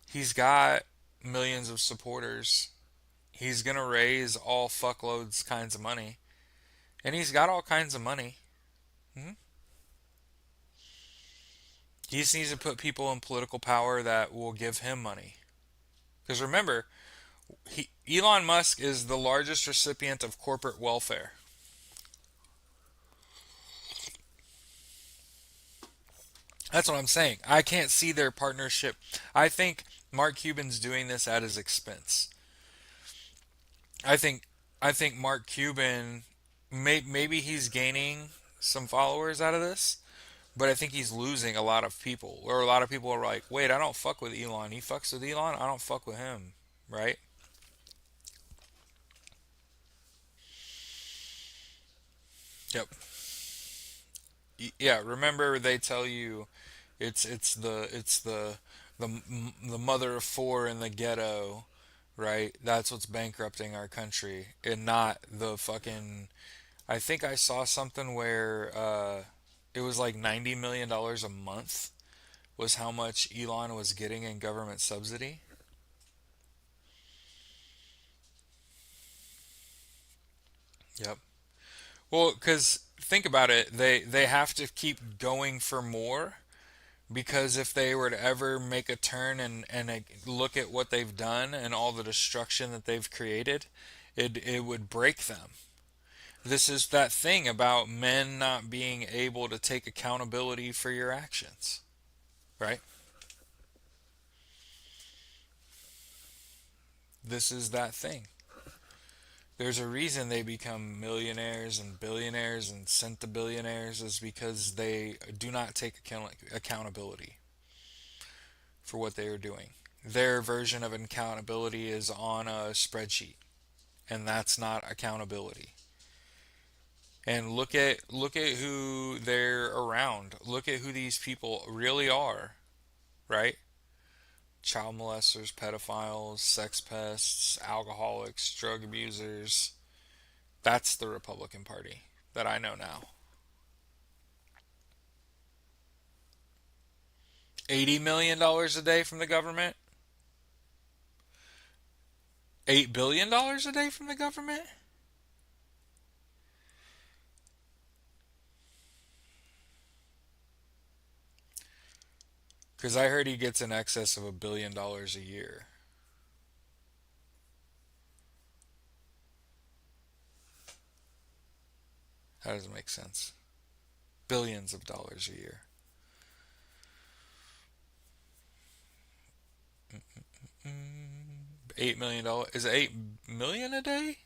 He's got millions of supporters. He's gonna raise all fuckloads kinds of money, and he's got all kinds of money. Hmm. He just needs to put people in political power that will give him money. Because remember, Elon Musk is the largest recipient of corporate welfare. That's what I'm saying. I can't see their partnership. I think Mark Cuban's doing this at his expense. I think I think Mark Cuban, maybe he's gaining some followers out of this, but I think he's losing a lot of people. Or a lot of people are like, wait, I don't fuck with Elon. He fucks with Elon. I don't fuck with him. Right? Yep. Yeah. Remember they tell you it's the mother of four in the ghetto, right? That's what's bankrupting our country, and not the fucking. I think I saw something where it was like $90 million a month was how much Elon was getting in government subsidy. Yep. Well, because think about it, they have to keep going for more because if they were to ever make a turn and look at what they've done and all the destruction that they've created, it would break them. This is that thing about men not being able to take accountability for your actions, right? This is that thing. There's a reason they become millionaires and billionaires and centibillionaires is because they do not take accountability for what they are doing. Their version of accountability is on a spreadsheet, and that's not accountability. And look at who they're around. Look at who these people really are, right? Child molesters, pedophiles, sex pests, alcoholics, drug abusers. That's the Republican Party that I know now. $80 million a day from the government? $8 billion a day from the government? Because I heard he gets in excess of $1 billion a year. That doesn't make sense. Billions of dollars a year. $8 million. Is it 8 million a day?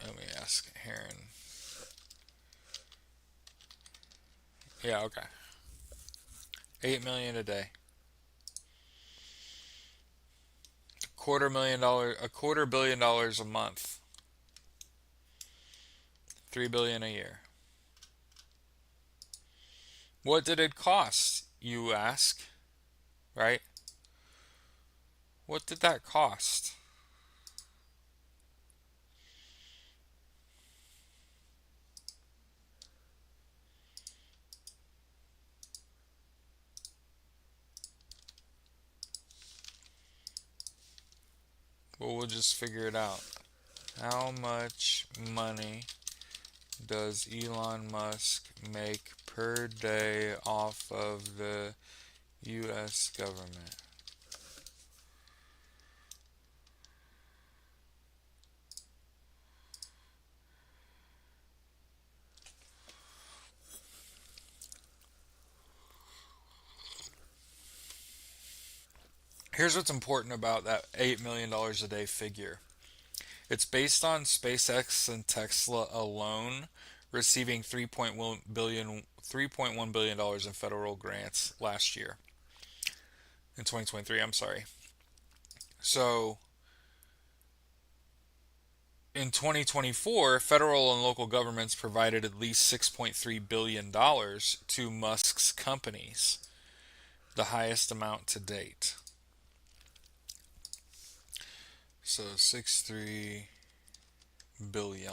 Let me ask Heron. Yeah, okay. 8 million a day. $250 million a month. 3 billion a year. What did it cost, you ask? Right? What did that cost? Well, we'll just figure it out. How much money does Elon Musk make per day off of the US government? Here's what's important about that $8 million a day figure. It's based on SpaceX and Tesla alone receiving 3.1 billion dollars in federal grants last year in 2023. I'm sorry. So in 2024, federal and local governments provided at least $6.3 billion dollars to Musk's companies, the highest amount to date. So 6.3 billion.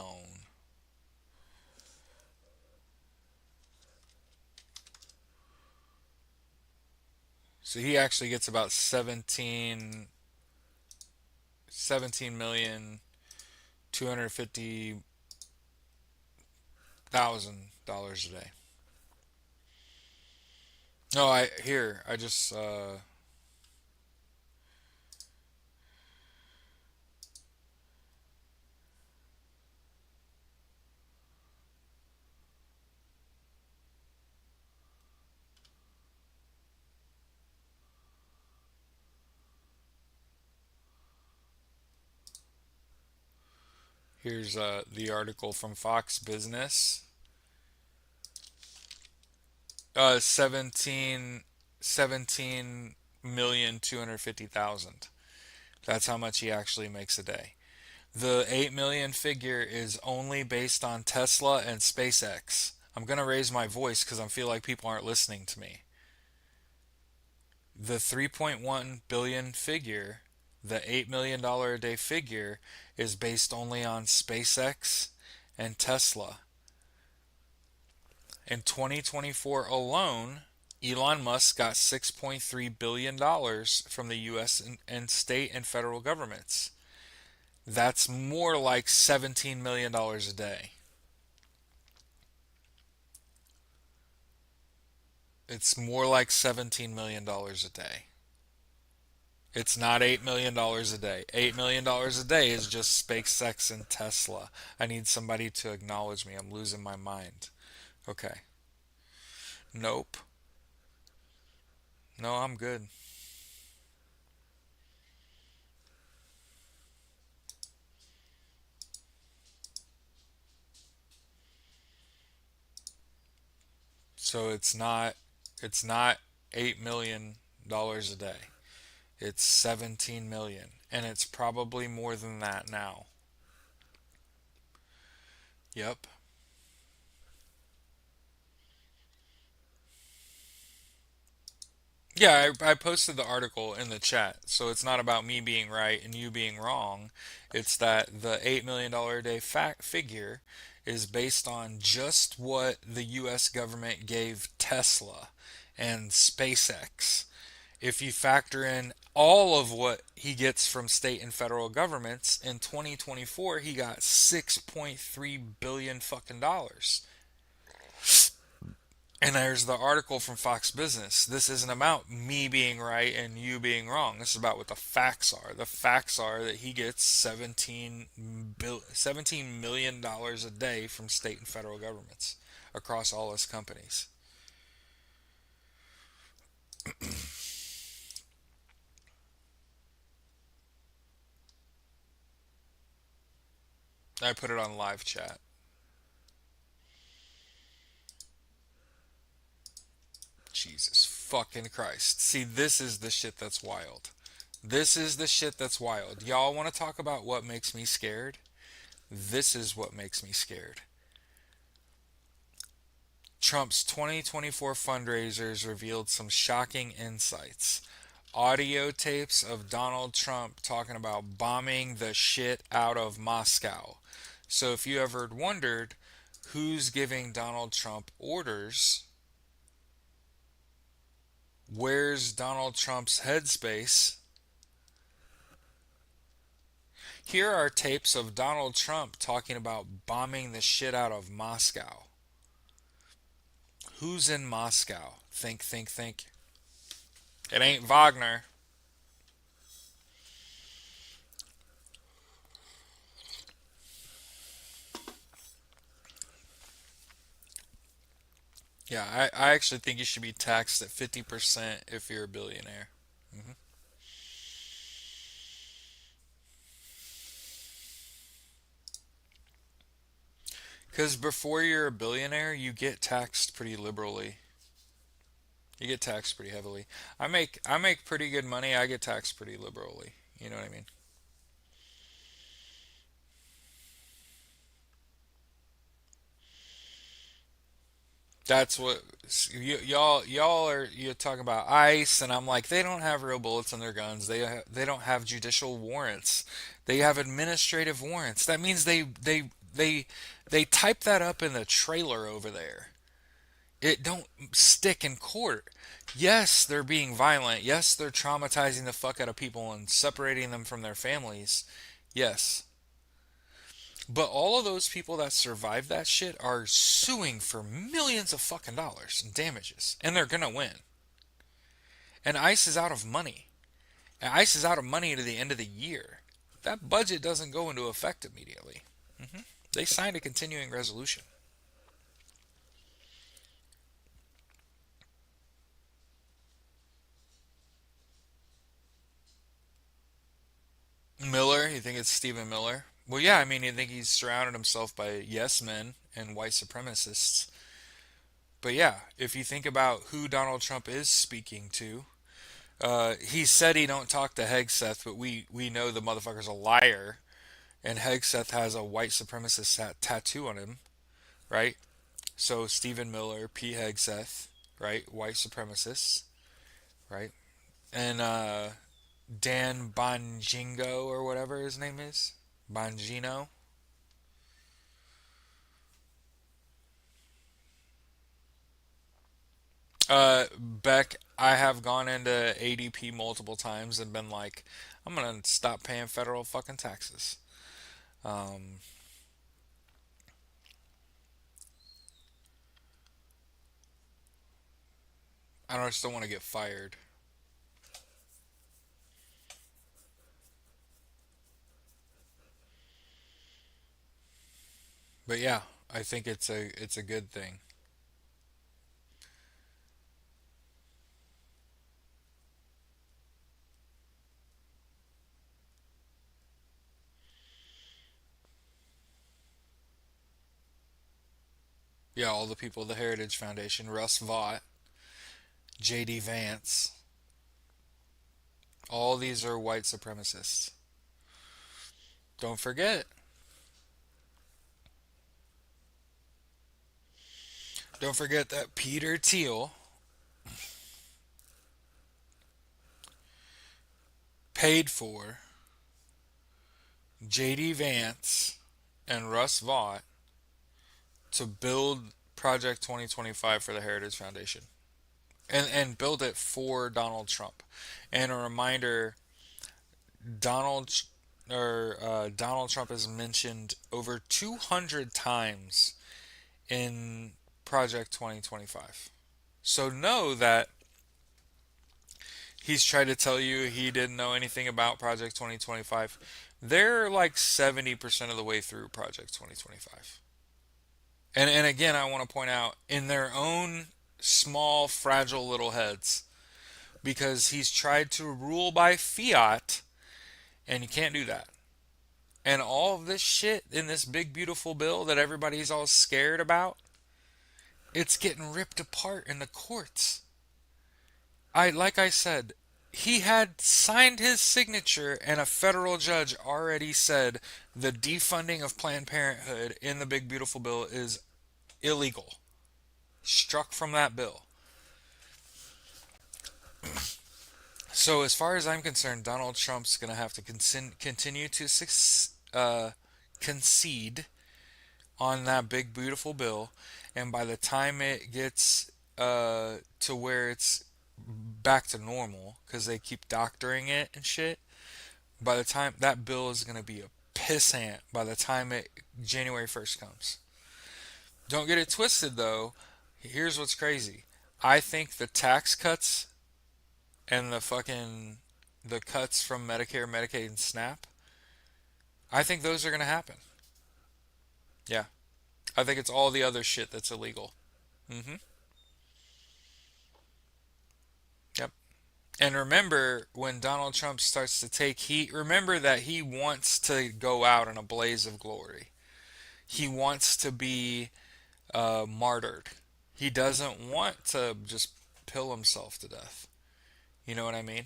So he actually gets about 17 million $250,000 a day. No, I just Here's the article from Fox Business. 17,250,000. That's how much he actually makes a day. The 8 million figure is only based on Tesla and SpaceX. I'm going to raise my voice because I feel like people aren't listening to me. The 3.1 billion figure, the $8 million a day figure, is based only on SpaceX and Tesla. In 2024 alone, Elon Musk got $6.3 billion from the US and state and federal governments. That's more like $17 million a day. It's more like $17 million a day. It's not $8 million a day. $8 million a day is just SpaceX and Tesla. I need somebody to acknowledge me. I'm losing my mind. Okay. Nope. No, I'm good. So it's not $8 million a day. It's 17 million and it's probably more than that now. Yep. Yeah, I posted the article in the chat. So it's not about me being right and you being wrong. It's that the $8 million a day fact figure is based on just what the US government gave Tesla and SpaceX. If you factor in all of what he gets from state and federal governments, in 2024 he got 6.3 billion fucking dollars. And there's the article from Fox Business. This isn't about me being right and you being wrong. This is about what the facts are. The facts are that he gets $17 million a day from state and federal governments across all his companies. I put it on live chat. Jesus fucking Christ. See, this is the shit that's wild. This is the shit that's wild. Y'all want to talk about what makes me scared? This is what makes me scared. Trump's 2024 fundraisers revealed some shocking insights. Audio tapes of Donald Trump talking about bombing the shit out of Moscow. So if you ever wondered who's giving Donald Trump orders, where's Donald Trump's headspace? Here are tapes of Donald Trump talking about bombing the shit out of Moscow. Who's in Moscow? Think, think, think. It ain't Wagner. Yeah, I actually think you should be taxed at 50% if you're a billionaire. hmm Because before you're a billionaire, you get taxed pretty liberally. You get taxed pretty heavily. I make pretty good money. I get taxed pretty liberally. You know what I mean? That's what y'all are you talking about ICE, and I'm like they don't have real bullets in their guns. They don't have judicial warrants. They have administrative warrants. That means they type that up in the trailer over there. It don't stick in court. Yes, they're being violent. Yes, they're traumatizing the fuck out of people and separating them from their families. Yes. But all of those people that survived that shit are suing for millions of fucking dollars in damages. And they're gonna win. And ICE is out of money. And ICE is out of money to the end of the year. That budget doesn't go into effect immediately. They signed a continuing resolution. Miller, you think it's Stephen Miller? Well, yeah, I mean, I think he's surrounded himself by yes men and white supremacists. But yeah, if you think about who Donald Trump is speaking to, he said he don't talk to Hegseth, but we know the motherfucker's a liar, and Hegseth has a white supremacist tattoo on him, right? So Stephen Miller, P. Hegseth, right? White supremacists, right? And Dan Bongino or whatever his name is, Bongino. Beck, I have gone into ADP multiple times and been like, I'm gonna stop paying federal fucking taxes. Um, I don't just don't want to get fired. But yeah, I think it's a good thing. Yeah, all the people, the Heritage Foundation, Russ Vought, J.D. Vance, all these are white supremacists. Don't forget. Don't forget that Peter Thiel paid for J.D. Vance and Russ Vought to build Project 2025 for the Heritage Foundation. And build it for Donald Trump. And a reminder, Donald Donald Trump is mentioned over 200 times in Project 2025. So know that he's tried to tell you he didn't know anything about Project 2025. They're like 70% of the way through Project 2025. And again, I want to point out in their own small, fragile little heads, because he's tried to rule by fiat, and you can't do that. And all of this shit in this big, beautiful bill that everybody's all scared about, it's getting ripped apart in the courts. Like I said, he had signed his signature, and a federal judge already said the defunding of Planned Parenthood in the big, beautiful bill is illegal, struck from that bill. So, as far as I'm concerned, Donald Trump's going to have to continue to concede on that big, beautiful bill. And by the time it gets to where it's back to normal, because they keep doctoring it and shit, by the time that bill is going to be a pissant by the time it January 1st comes. Don't get it twisted though. Here's what's crazy. I think the tax cuts and the cuts from Medicare, Medicaid, and SNAP, I think those are going to happen. Yeah. I think it's all the other shit that's illegal. Mm-hmm. Yep. And remember, when Donald Trump starts to take heat, remember that he wants to go out in a blaze of glory. He wants to be martyred. He doesn't want to just pill himself to death. You know what I mean?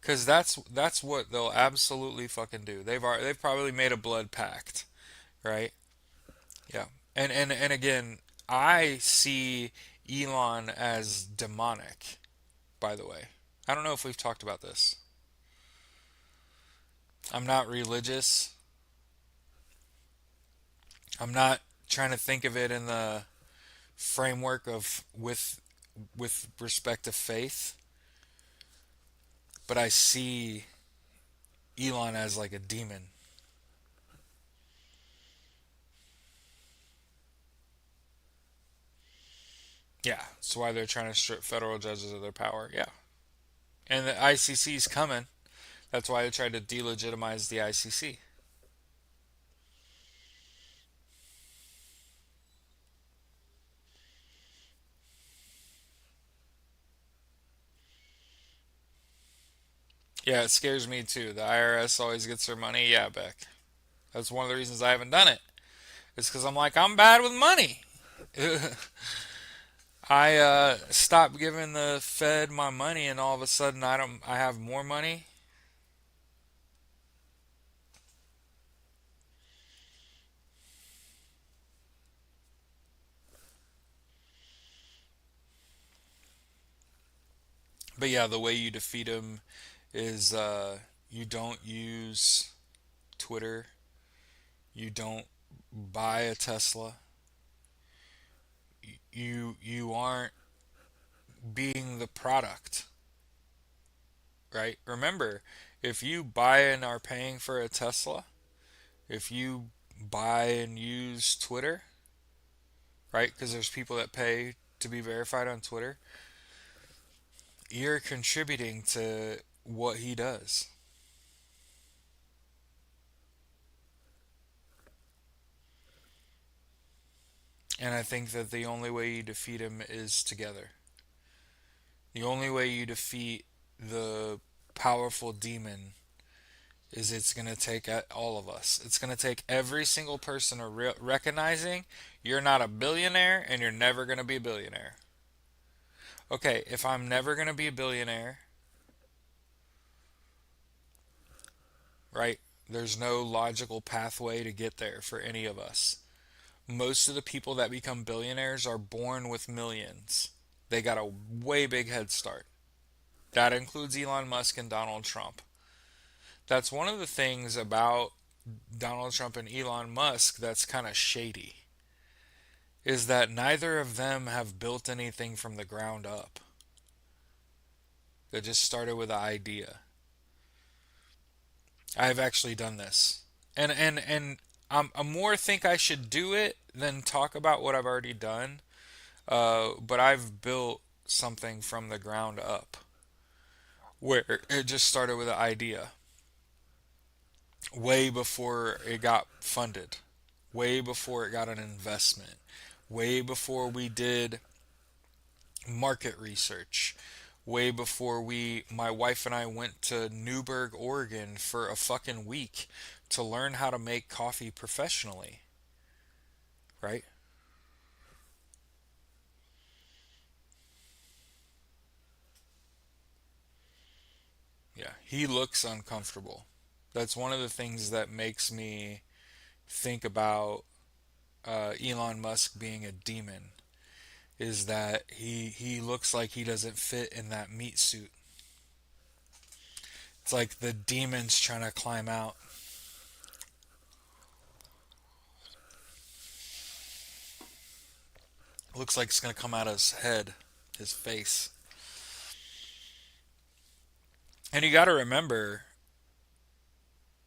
Because that's what they'll absolutely fucking do. They've probably made a blood pact, right? Yeah. And again, I see Elon as demonic, by the way. I don't know if we've talked about this. I'm not religious. I'm not trying to think of it in the framework of with respect to faith, but I see Elon as like a demon. Yeah, that's why they're trying to strip federal judges of their power. Yeah. And the ICC's coming. That's why they tried to delegitimize the ICC. Yeah, it scares me too. The IRS always gets their money. Yeah, Beck. That's one of the reasons I haven't done it. It's because I'm like, I'm bad with money. I stopped giving the Fed my money, and all of a sudden I have more money. But yeah, the way you defeat them is you don't use Twitter, you don't buy a Tesla, you aren't being the product, right? Remember, if you buy and are paying for a Tesla, if you buy and use Twitter, right? Because there's people that pay to be verified on Twitter, you're contributing to what he does. And I think that the only way you defeat him is together. The only way you defeat the powerful demon is it's going to take all of us. It's going to take every single person recognizing you're not a billionaire and you're never going to be a billionaire. Okay, if I'm never going to be a billionaire, right? There's no logical pathway to get there for any of us. Most of the people that become billionaires are born with millions. They got a way big head start. That includes Elon Musk and Donald Trump. That's one of the things about Donald Trump and Elon Musk that's kind of shady is that neither of them have built anything from the ground up. They just started with an idea. I've actually done this. And I more think I should do it than talk about what I've already done. But I've built something from the ground up where it just started with an idea way before it got funded, way before it got an investment, way before we did market research, way before my wife and I went to Newberg, Oregon for a fucking week to learn how to make coffee professionally, right? Yeah, he looks uncomfortable. That's one of the things that makes me think about Elon Musk being a demon is that he looks like he doesn't fit in that meat suit. It's like the demon's trying to climb out. Looks like it's gonna come out of his head, his face. And you got to remember,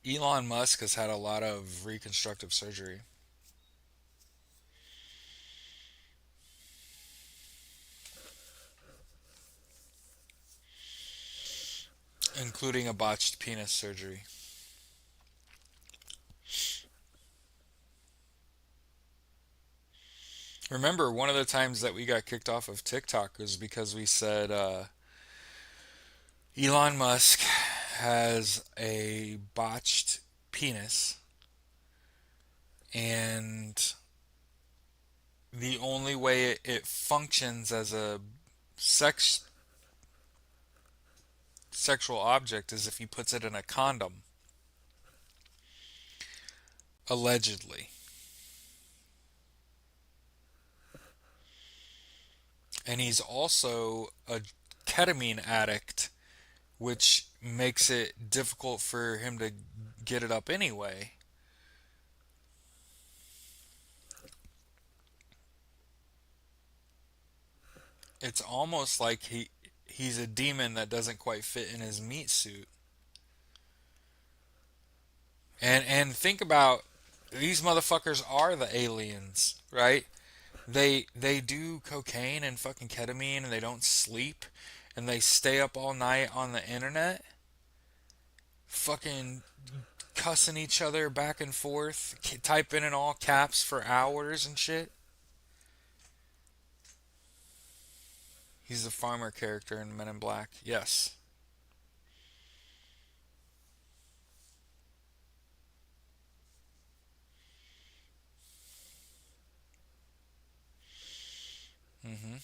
Elon Musk has had a lot of reconstructive surgery, including a botched penis surgery. Remember, one of the times that we got kicked off of TikTok was because we said Elon Musk has a botched penis, and the only way it functions as a sex sexual object is if he puts it in a condom, allegedly. And he's also a ketamine addict, which makes it difficult for him to get it up anyway. It's almost like he's a demon that doesn't quite fit in his meat suit. And think about these motherfuckers are the aliens, right? They do cocaine and fucking ketamine and they don't sleep and they stay up all night on the internet fucking cussing each other back and forth, typing in all caps for hours and shit. He's the farmer character in Men in Black. Yes. Mm-hmm.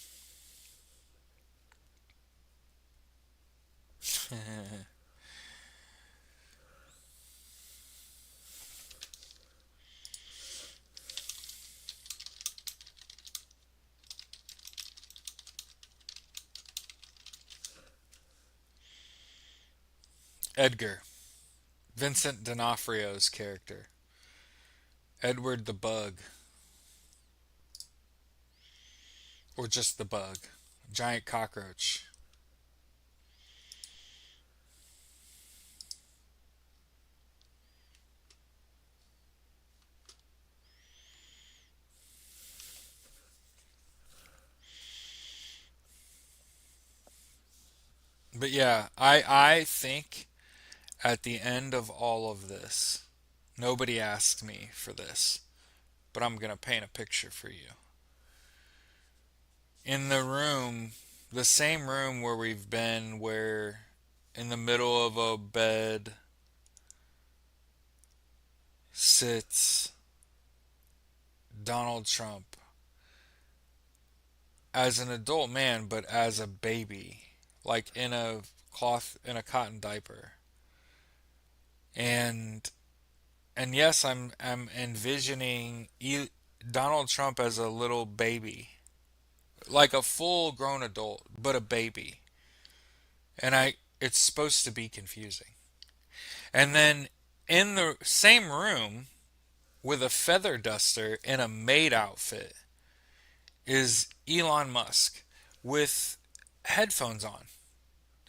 Edgar. Vincent D'Onofrio's character. Edward the Bug. Or just the bug. Giant cockroach. But yeah, I think at the end of all of this, nobody asked me for this, but I'm going to paint a picture for you. In the room, the same room where we've been, where in the middle of a bed sits Donald Trump as an adult man, but as a baby, like in a in a cotton diaper. And yes, I'm envisioning Donald Trump as a little baby, like a full grown adult, but a baby. And it's supposed to be confusing. And then in the same room with a feather duster in a maid outfit is Elon Musk with headphones on.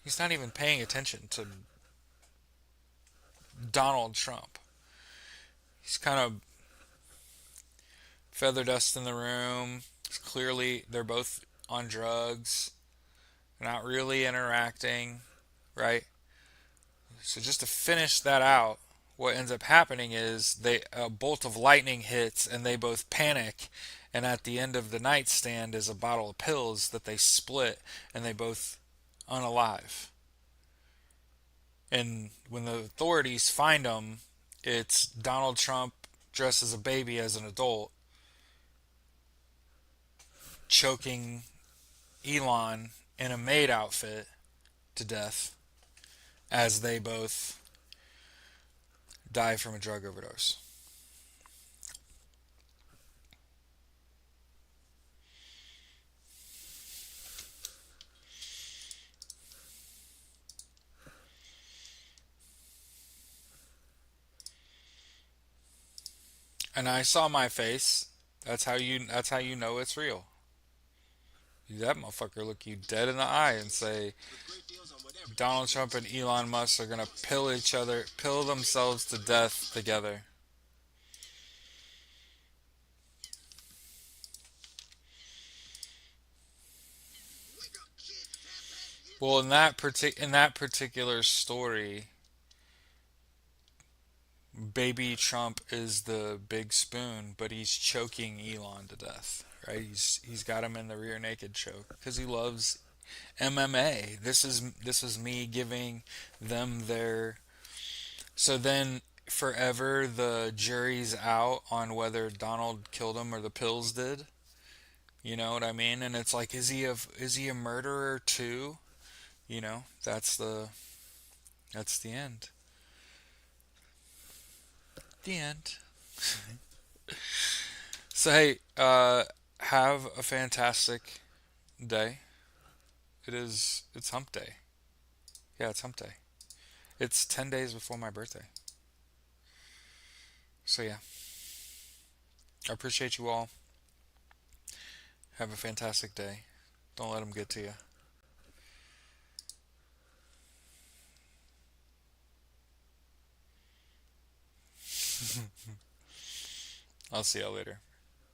He's not even paying attention to Donald Trump. He's kind of feather dust in the room. It's clearly, they're both on drugs. They're not really interacting, right? So just to finish that out, what ends up happening is a bolt of lightning hits and they both panic, and at the end of the nightstand is a bottle of pills that they split and they both unalive. And when the authorities find them, it's Donald Trump dressed as a baby as an adult choking Elon in a maid outfit to death as they both die from a drug overdose. And I saw my face. That's how you know it's real. That motherfucker look you dead in the eye and say Donald Trump and Elon Musk are gonna pill themselves to death together. Well, in that particular story, Baby Trump is the big spoon, but he's choking Elon to death. Right? He's got him in the rear naked choke because he loves MMA. This is me giving them their. So then forever the jury's out on whether Donald killed him or the pills did. You know what I mean? And it's like, is he a murderer too? You know, that's the end. The end. So hey, have a fantastic day. It's hump day. Yeah, it's hump day. It's 10 days before my birthday. So yeah, I appreciate you all. Have a fantastic day. Don't let them get to you. I'll see y'all later.